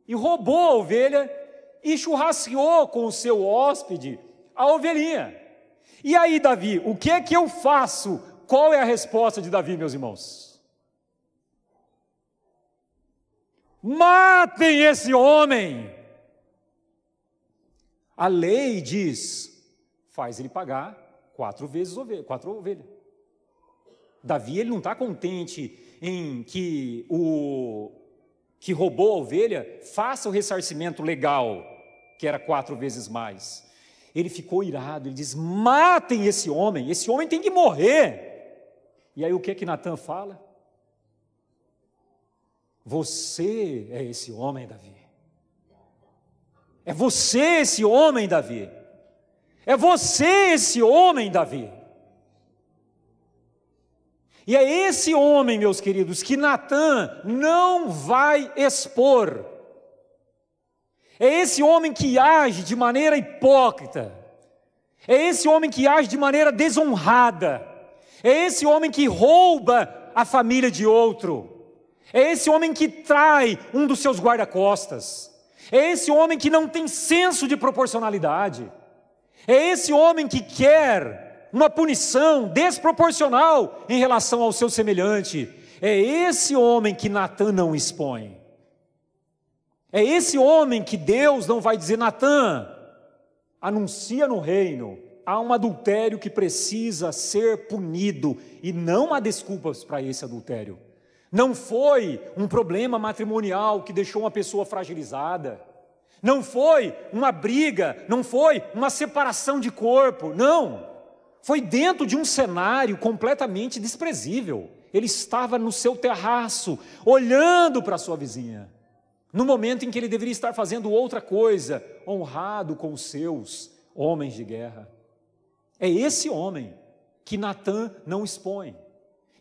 E roubou a ovelha e churrasqueou com o seu hóspede a ovelhinha. E aí, Davi, o que é que eu faço? Qual é a resposta de Davi, meus irmãos? Matem esse homem! A lei diz, faz ele pagar 4 ovelhas. Davi, ele não está contente em que o que roubou a ovelha faça o ressarcimento legal, que era 4 vezes mais. Ele ficou irado, ele diz: matem esse homem tem que morrer. E aí o que é que Natã fala? Você é esse homem, Davi. É você esse homem, Davi. É você esse homem, Davi. E é esse homem, meus queridos, que Natã não vai expor. É esse homem que age de maneira hipócrita. É esse homem que age de maneira desonrada. É esse homem que rouba a família de outro. É esse homem que trai um dos seus guarda-costas. É esse homem que não tem senso de proporcionalidade. É esse homem que quer uma punição desproporcional em relação ao seu semelhante. É esse homem que Natã não expõe. É esse homem que Deus não vai dizer: Natã, anuncia no reino, há um adultério que precisa ser punido, e não há desculpas para esse adultério. Não foi um problema matrimonial que deixou uma pessoa fragilizada, não foi uma briga, não foi uma separação de corpo, não. Foi dentro de um cenário completamente desprezível. Ele estava no seu terraço, olhando para a sua vizinha, no momento em que ele deveria estar fazendo outra coisa, honrado com os seus homens de guerra. É esse homem que Natã não expõe.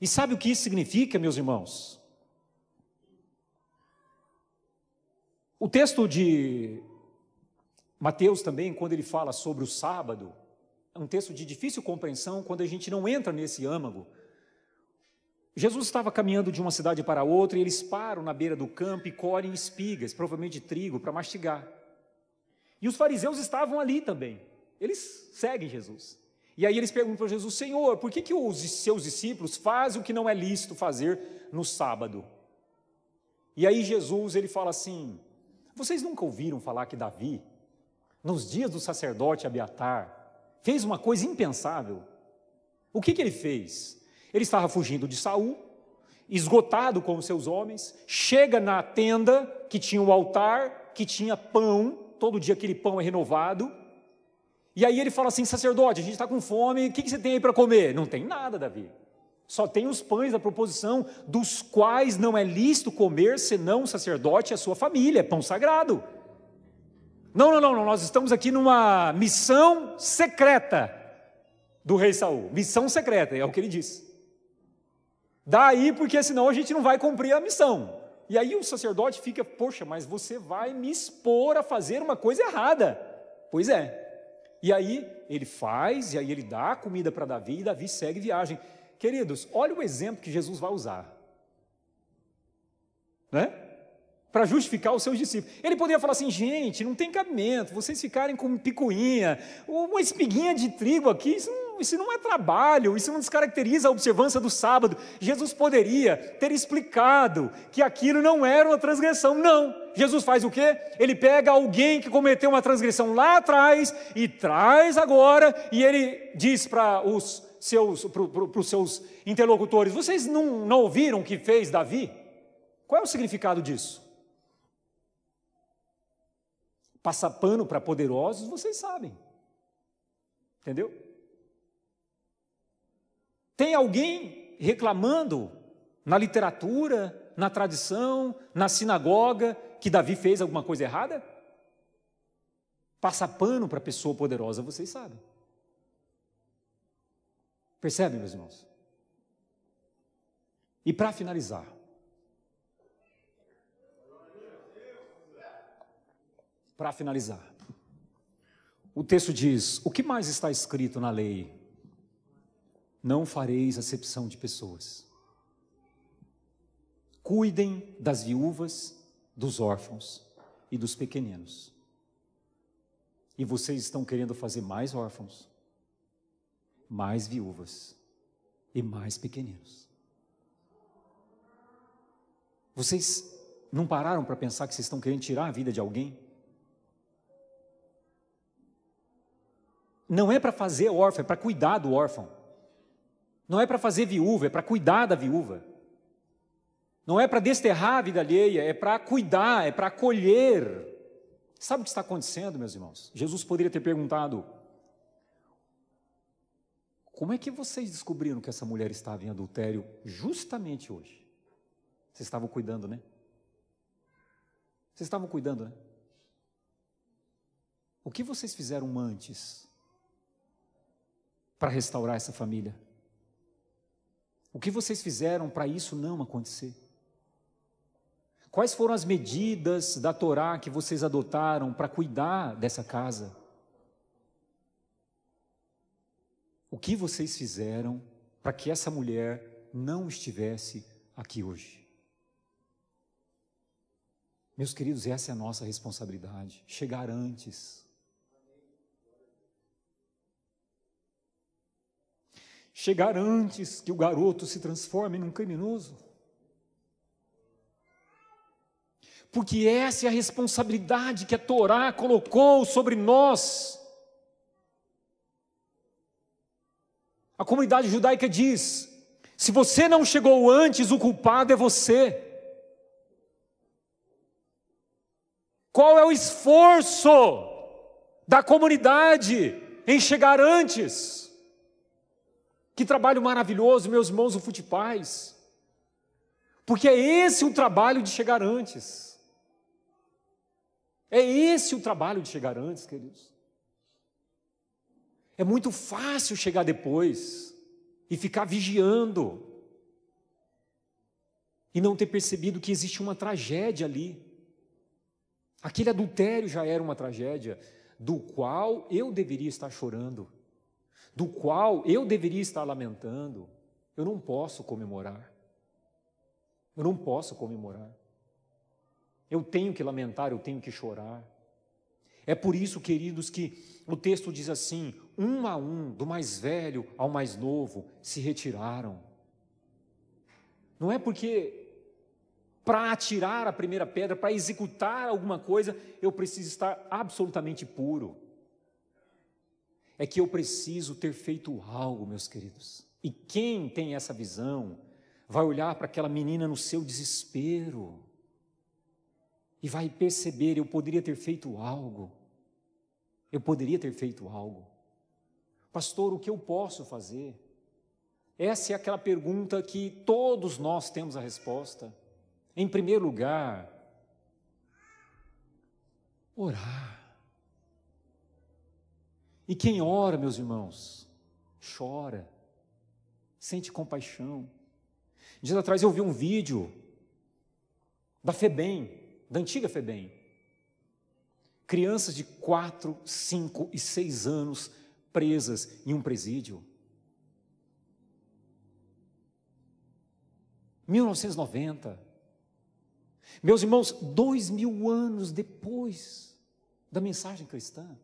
E sabe o que isso significa, meus irmãos? O texto de Mateus também, quando ele fala sobre o sábado, é um texto de difícil compreensão quando a gente não entra nesse âmago. Jesus estava caminhando de uma cidade para outra e eles param na beira do campo e colhem espigas, provavelmente de trigo, para mastigar. E os fariseus estavam ali também. Eles seguem Jesus. E aí eles perguntam para Jesus: Senhor, por que os seus discípulos fazem o que não é lícito fazer no sábado? E aí Jesus, ele fala assim: vocês nunca ouviram falar que Davi, nos dias do sacerdote Abiatar, fez uma coisa impensável? O que ele fez? Ele estava fugindo de Saul, esgotado com os seus homens, chega na tenda que tinha o altar, que tinha pão, todo dia aquele pão é renovado, e aí ele fala assim: sacerdote, a gente está com fome, o que você tem aí para comer? Não tem nada, Davi, só tem os pães da proposição, dos quais não é lícito comer, senão o sacerdote e a sua família, é pão sagrado. Não, nós estamos aqui numa missão secreta do rei Saul, missão secreta, é o que ele diz. Daí, porque senão a gente não vai cumprir a missão. E aí o sacerdote fica: poxa, mas você vai me expor a fazer uma coisa errada. Pois é. E aí ele faz, e aí ele dá comida para Davi, e Davi segue viagem. Queridos, olha o exemplo que Jesus vai usar, para justificar os seus discípulos. Ele poderia falar assim: gente, não tem cabimento, vocês ficarem com picuinha, uma espiguinha de trigo aqui, isso não é trabalho, isso não descaracteriza a observância do sábado. Jesus poderia ter explicado que aquilo não era uma transgressão. Não, Jesus faz o quê? Ele pega alguém que cometeu uma transgressão lá atrás e traz agora, e ele diz para os seus interlocutores: vocês não ouviram o que fez Davi? Qual é o significado disso? Passar pano para poderosos, vocês sabem. Entendeu? Tem alguém reclamando na literatura, na tradição, na sinagoga, que Davi fez alguma coisa errada? Passa pano para a pessoa poderosa, vocês sabem. Percebem, meus irmãos? E para finalizar, o texto diz: o que mais está escrito na lei? Não fareis acepção de pessoas. Cuidem das viúvas, dos órfãos e dos pequeninos. E vocês estão querendo fazer mais órfãos, mais viúvas e mais pequeninos. Vocês não pararam para pensar que vocês estão querendo tirar a vida de alguém? Não é para fazer órfão, é para cuidar do órfão. Não é para fazer viúva, é para cuidar da viúva. Não é para desterrar a vida alheia, é para cuidar, é para acolher. Sabe o que está acontecendo, meus irmãos? Jesus poderia ter perguntado: como é que vocês descobriram que essa mulher estava em adultério justamente hoje? Vocês estavam cuidando, né? Vocês estavam cuidando, né? O que vocês fizeram antes para restaurar essa família? O que vocês fizeram para isso não acontecer? Quais foram as medidas da Torá que vocês adotaram para cuidar dessa casa? O que vocês fizeram para que essa mulher não estivesse aqui hoje? Meus queridos, essa é a nossa responsabilidade, chegar antes. Chegar antes que o garoto se transforme num criminoso. Porque essa é a responsabilidade que a Torá colocou sobre nós. A comunidade judaica diz: se você não chegou antes, o culpado é você. Qual é o esforço da comunidade em chegar antes? Que trabalho maravilhoso, meus irmãos, o Futipaz. Porque é esse o trabalho de chegar antes. É esse o trabalho de chegar antes, queridos. É muito fácil chegar depois e ficar vigiando e não ter percebido que existe uma tragédia ali. Aquele adultério já era uma tragédia, do qual eu deveria estar chorando, do qual eu deveria estar lamentando. Eu não posso comemorar. Eu não posso comemorar. Eu tenho que lamentar, eu tenho que chorar. É por isso, queridos, que o texto diz assim: um a um, do mais velho ao mais novo, se retiraram. Não é porque para atirar a primeira pedra, para executar alguma coisa, eu preciso estar absolutamente puro. É que eu preciso ter feito algo, meus queridos. E quem tem essa visão, vai olhar para aquela menina no seu desespero e vai perceber: eu poderia ter feito algo. Eu poderia ter feito algo. Pastor, o que eu posso fazer? Essa é aquela pergunta que todos nós temos a resposta. Em primeiro lugar, orar. E quem ora, meus irmãos, chora, sente compaixão. Dias atrás eu vi um vídeo da FEBEM, da antiga FEBEM. Crianças de 4, 5 e 6 anos presas em um presídio. 1990. Meus irmãos, 2000 anos depois da mensagem cristã.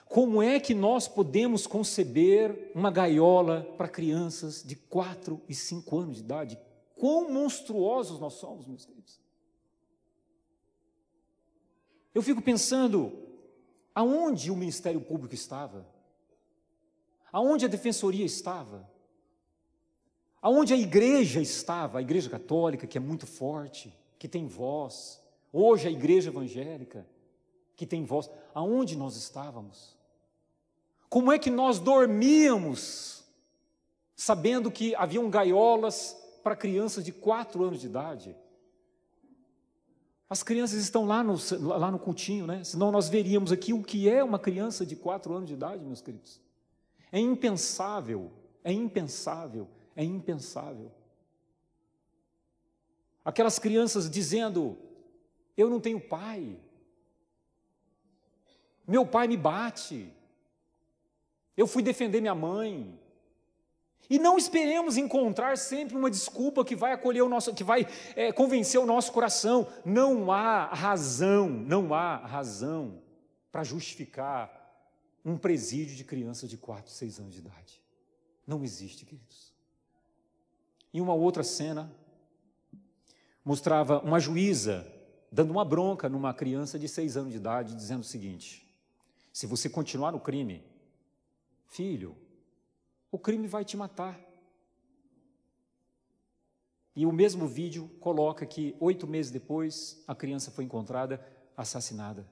Como é que nós podemos conceber uma gaiola para crianças de 4 e 5 anos de idade? Quão monstruosos nós somos, meus queridos. Eu fico pensando, aonde o Ministério Público estava? Aonde a Defensoria estava? Aonde a igreja estava? A Igreja Católica, que é muito forte, que tem voz. Hoje a Igreja Evangélica, que tem voz. Aonde nós estávamos? Como é que nós dormíamos sabendo que haviam gaiolas para crianças de 4 anos de idade. As crianças estão lá no cultinho, né? Senão nós veríamos aqui o que é uma criança de 4 anos de idade, meus queridos. É impensável, é impensável, é impensável. Aquelas crianças dizendo: eu não tenho pai, meu pai me bate, eu fui defender minha mãe. E não esperemos encontrar sempre uma desculpa que vai acolher o nosso, que vai convencer o nosso coração. Não há razão para justificar um presídio de crianças de 4, 6 anos de idade. Não existe, queridos. Em uma outra cena, mostrava uma juíza dando uma bronca numa criança de 6 anos de idade, dizendo o seguinte: se você continuar no crime, filho, o crime vai te matar. E o mesmo vídeo coloca que 8 meses depois, a criança foi encontrada assassinada.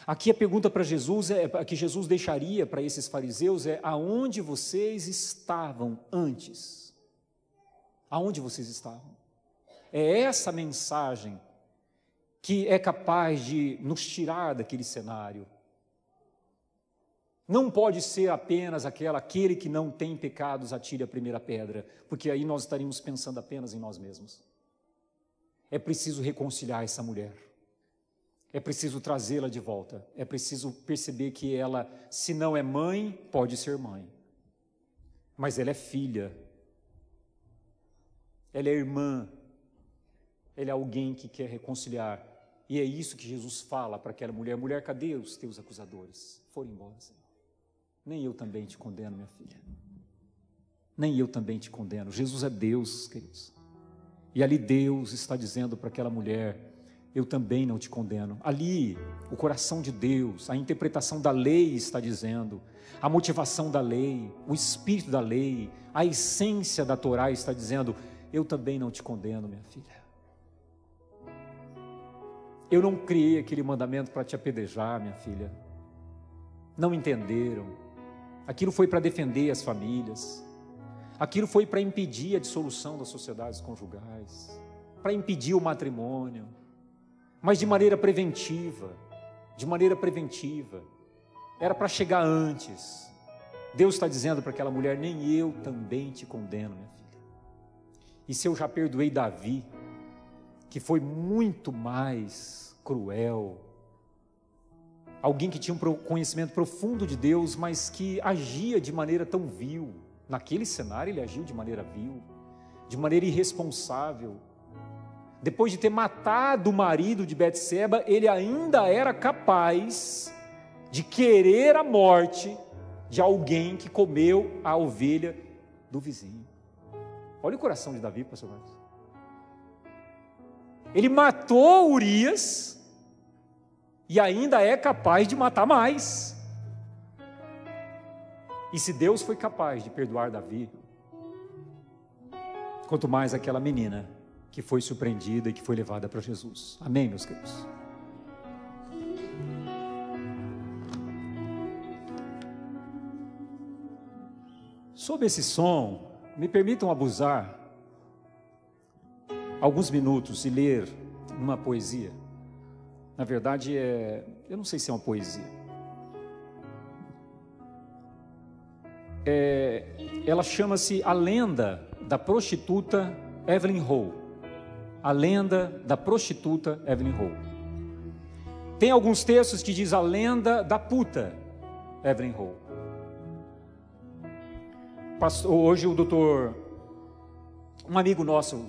Aqui a pergunta para Jesus, que Jesus deixaria para esses fariseus é: aonde vocês estavam antes? Aonde vocês estavam? É essa mensagem que é capaz de nos tirar daquele cenário. Não pode ser apenas aquele que não tem pecados atire a primeira pedra, porque aí nós estaríamos pensando apenas em nós mesmos. É preciso reconciliar essa mulher. É preciso trazê-la de volta. É preciso perceber que ela, se não é mãe, pode ser mãe. Mas ela é filha. Ela é irmã. Ela é alguém que quer reconciliar. E é isso que Jesus fala para aquela mulher: mulher, cadê os teus acusadores? Foram embora, Senhor. Nem eu também te condeno, minha filha. Nem eu também te condeno. Jesus é Deus, queridos. E ali Deus está dizendo para aquela mulher: eu também não te condeno. Ali, o coração de Deus, a interpretação da lei está dizendo, a motivação da lei, o espírito da lei, a essência da Torá está dizendo: eu também não te condeno, minha filha. Eu não criei aquele mandamento para te apedrejar, minha filha. Não entenderam. Aquilo foi para defender as famílias. Aquilo foi para impedir a dissolução das sociedades conjugais, para impedir o matrimônio, mas de maneira preventiva, era para chegar antes. Deus está dizendo para aquela mulher: nem eu também te condeno, minha filha. E se eu já perdoei Davi, que foi muito mais cruel, alguém que tinha um conhecimento profundo de Deus, mas que agia de maneira tão vil. Naquele cenário ele agiu de maneira vil, de maneira irresponsável. Depois de ter matado o marido de Betseba, ele ainda era capaz de querer a morte de alguém que comeu a ovelha do vizinho. Olha o coração de Davi, pastor Marcos. Ele matou Urias e ainda é capaz de matar mais. E se Deus foi capaz de perdoar Davi, quanto mais aquela menina que foi surpreendida e que foi levada para Jesus. Amém, meus queridos? Sob esse som, me permitam abusar alguns minutos e ler uma poesia. Na verdade, eu não sei se é uma poesia. Ela chama-se A Lenda da Prostituta Evelyn Hough. A Lenda da Prostituta Evelyn Hough. Tem alguns textos que diz A Lenda da Puta Evelyn Hough. Hoje o doutor, um amigo nosso,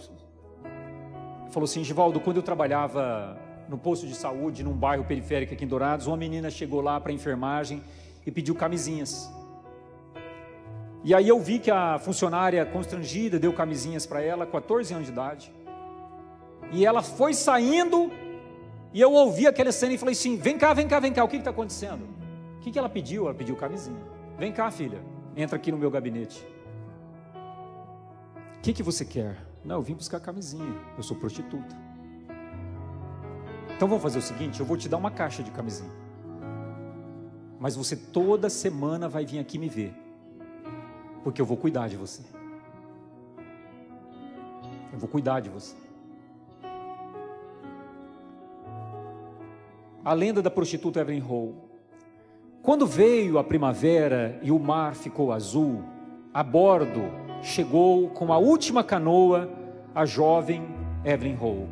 falou assim: Givaldo, quando eu trabalhava no posto de saúde, num bairro periférico aqui em Dourados, uma menina chegou lá para a enfermagem e pediu camisinhas. E aí eu vi que a funcionária constrangida deu camisinhas para ela, 14 anos de idade. E ela foi saindo, e eu ouvi aquela cena e falei assim: vem cá, o que está acontecendo? O que ela pediu? Ela pediu camisinha. Vem cá, filha, entra aqui no meu gabinete. O que você quer? Não, eu vim buscar camisinha, eu sou prostituta. Então vamos fazer o seguinte, eu vou te dar uma caixa de camisinha, mas você toda semana vai vir aqui me ver. porque eu vou cuidar de você. Eu vou cuidar de você. A lenda da prostituta Evelyn Howe. Quando veio a primavera e o mar ficou azul, a bordo chegou com a última canoa a jovem Evelyn Howe.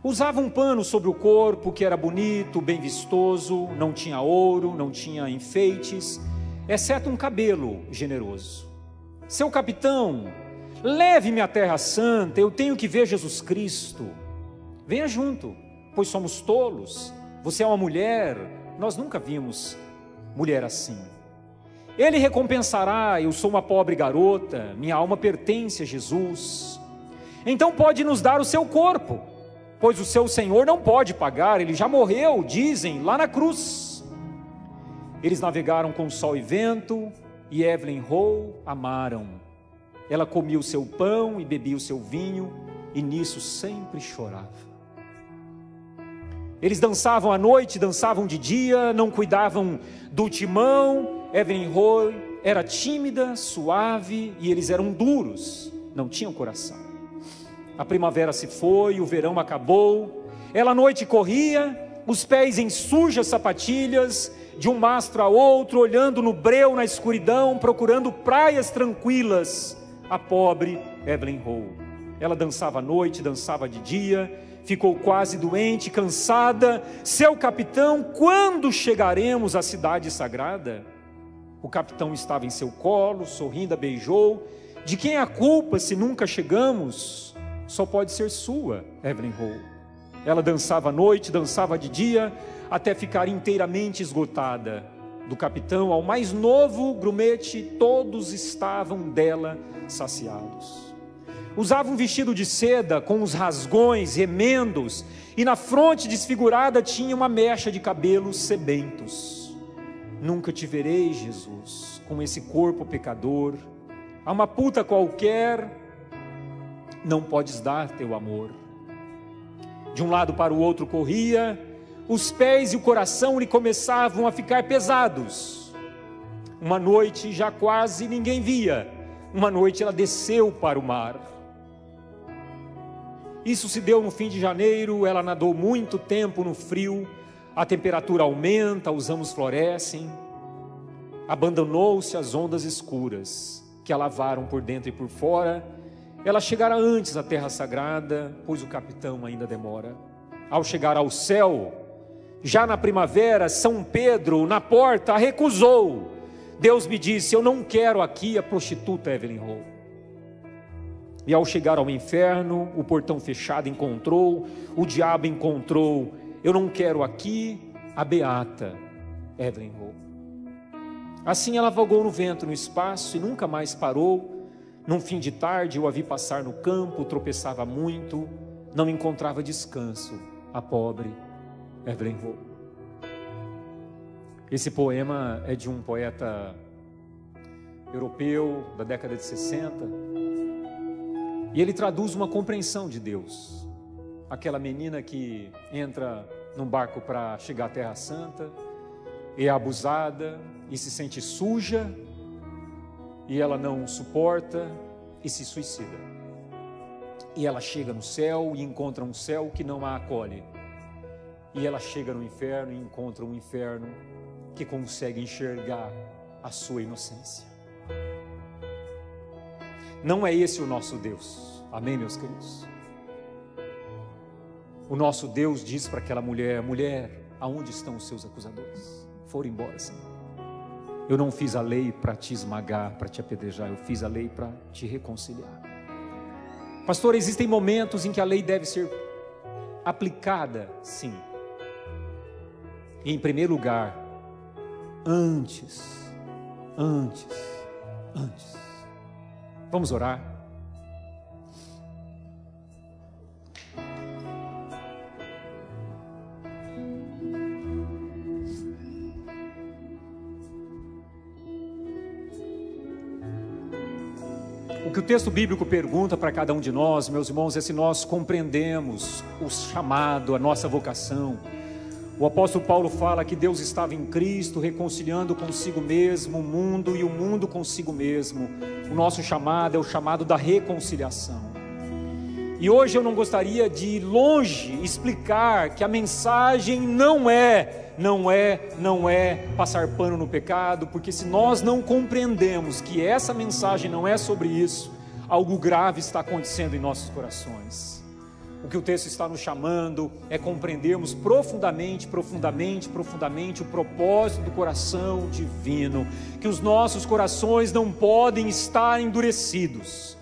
Usava um pano sobre o corpo que era bonito, bem vistoso, não tinha ouro, não tinha enfeites, exceto um cabelo generoso. Seu capitão, leve-me à Terra Santa, eu tenho que ver Jesus Cristo. Venha junto, pois somos tolos. Você é uma mulher, nós nunca vimos mulher assim. Ele recompensará, eu sou uma pobre garota, minha alma pertence a Jesus. Então pode nos dar o seu corpo, pois o seu Senhor não pode pagar, ele já morreu, dizem, lá na cruz. Eles navegaram com sol e vento, e Evelyn Howe amaram. Ela comia o seu pão e bebia o seu vinho, e nisso sempre chorava. Eles dançavam à noite, dançavam de dia, não cuidavam do timão. Evelyn Howe era tímida, suave, e eles eram duros, não tinham coração. A primavera se foi, o verão acabou, ela à noite corria, os pés em sujas sapatilhas, de um mastro a outro, olhando no breu na escuridão, procurando praias tranquilas. A pobre Evelyn Howe. Ela dançava à noite, dançava de dia, ficou quase doente, cansada. Seu capitão, quando chegaremos à cidade sagrada? O capitão estava em seu colo, sorrindo, a beijou. De quem é a culpa se nunca chegamos? Só pode ser sua, Evelyn Howe. Ela dançava à noite, dançava de dia, até ficar inteiramente esgotada. Do capitão ao mais novo grumete, todos estavam dela saciados. Usava um vestido de seda com os rasgões, remendos, e na fronte desfigurada tinha uma mecha de cabelos sebentos. Nunca te verei, Jesus, com esse corpo pecador. A uma puta qualquer não podes dar teu amor. De um lado para o outro corria, os pés e o coração lhe começavam a ficar pesados. Uma noite já quase ninguém via, uma noite ela desceu para o mar. Isso se deu no fim de janeiro, ela nadou muito tempo no frio, a temperatura aumenta, os ramos florescem. Abandonou-se às ondas escuras, que a lavaram por dentro e por fora. Ela chegará antes à terra sagrada, pois o capitão ainda demora. Ao chegar ao céu, já na primavera, São Pedro, na porta, a recusou. Deus me disse, eu não quero aqui a prostituta Evelyn Howe. E ao chegar ao inferno, o portão fechado encontrou, o diabo encontrou, eu não quero aqui a beata Evelyn Howe. Assim ela vagou no vento, no espaço, e nunca mais parou. Num fim de tarde eu a vi passar no campo, tropeçava muito, não encontrava descanso, a pobre Evelyn Howe. Esse poema é de um poeta europeu da década de 60, e ele traduz uma compreensão de Deus. Aquela menina que entra num barco para chegar à Terra Santa, é abusada e se sente suja, e ela não suporta e se suicida. E ela chega no céu e encontra um céu que não a acolhe. E ela chega no inferno e encontra um inferno que consegue enxergar a sua inocência. Não é esse o nosso Deus, amém, meus queridos? O nosso Deus diz para aquela mulher, mulher, aonde estão os seus acusadores? Foram embora, sim. Eu não fiz a lei para te esmagar, para te apedrejar, eu fiz a lei para te reconciliar. Pastor, existem momentos em que a lei deve ser aplicada, sim. E em primeiro lugar, antes. Vamos orar? O que o texto bíblico pergunta para cada um de nós, meus irmãos, é se nós compreendemos o chamado, a nossa vocação, O apóstolo Paulo fala que Deus estava em Cristo, reconciliando consigo mesmo o mundo e o mundo consigo mesmo. O nosso chamado é o chamado da reconciliação. E hoje eu não gostaria de ir longe explicar que a mensagem não é passar pano no pecado, porque se nós não compreendemos que essa mensagem não é sobre isso, algo grave está acontecendo em nossos corações. O que o texto está nos chamando é compreendermos profundamente o propósito do coração divino, que os nossos corações não podem estar endurecidos,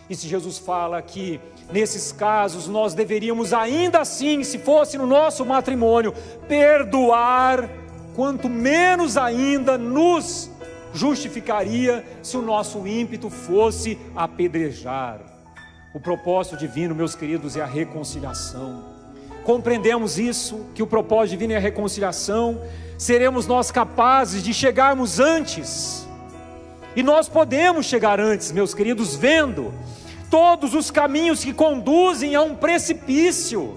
E se Jesus fala que nesses casos nós deveríamos ainda assim, se fosse no nosso matrimônio, perdoar, quanto menos ainda nos justificaria se o nosso ímpeto fosse apedrejar. O propósito divino, meus queridos, é a reconciliação. Compreendemos isso, que o propósito divino é a reconciliação, seremos nós capazes de chegarmos antes, e nós podemos chegar antes, meus queridos, vendo todos os caminhos que conduzem a um precipício,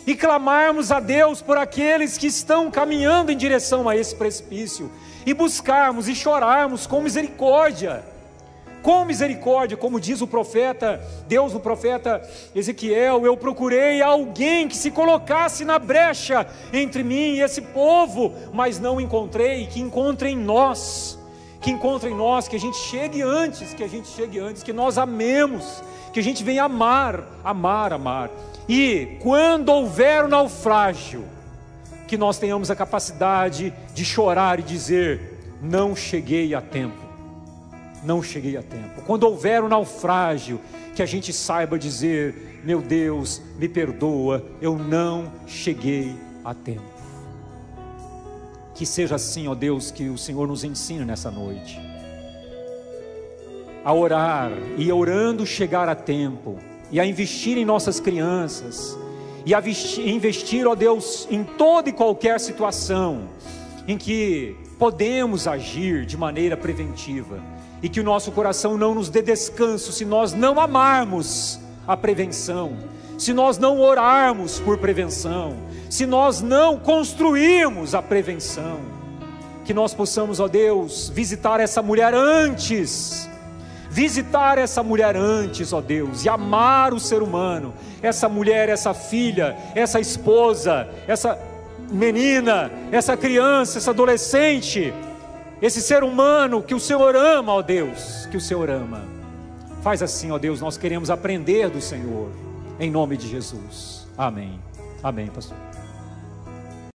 e clamarmos a Deus por aqueles que estão caminhando em direção a esse precipício, e buscarmos e chorarmos com misericórdia, como diz o profeta, Deus no profeta Ezequiel: eu procurei alguém que se colocasse na brecha entre mim e esse povo, mas não encontrei. Que encontre em nós, que a gente chegue antes, que nós amemos, que a gente venha amar, e quando houver o naufrágio, que nós tenhamos a capacidade de chorar e dizer: não cheguei a tempo. Quando houver o naufrágio, que a gente saiba dizer: meu Deus, me perdoa, eu não cheguei a tempo. Que seja assim, ó Deus, que o Senhor nos ensine nessa noite a orar, e orando chegar a tempo, e a investir em nossas crianças, e a investir, ó Deus, em toda e qualquer situação em que podemos agir de maneira preventiva, e que o nosso coração não nos dê descanso se nós não amarmos a prevenção, se nós não orarmos por prevenção, se nós não construirmos a prevenção. Que nós possamos, ó Deus, visitar essa mulher antes, ó Deus, e amar o ser humano, essa mulher, essa filha, essa esposa, essa menina, essa criança, essa adolescente, esse ser humano que o Senhor ama, ó Deus, que o Senhor ama. Faz assim, ó Deus, nós queremos aprender do Senhor, em nome de Jesus. Amém, pastor.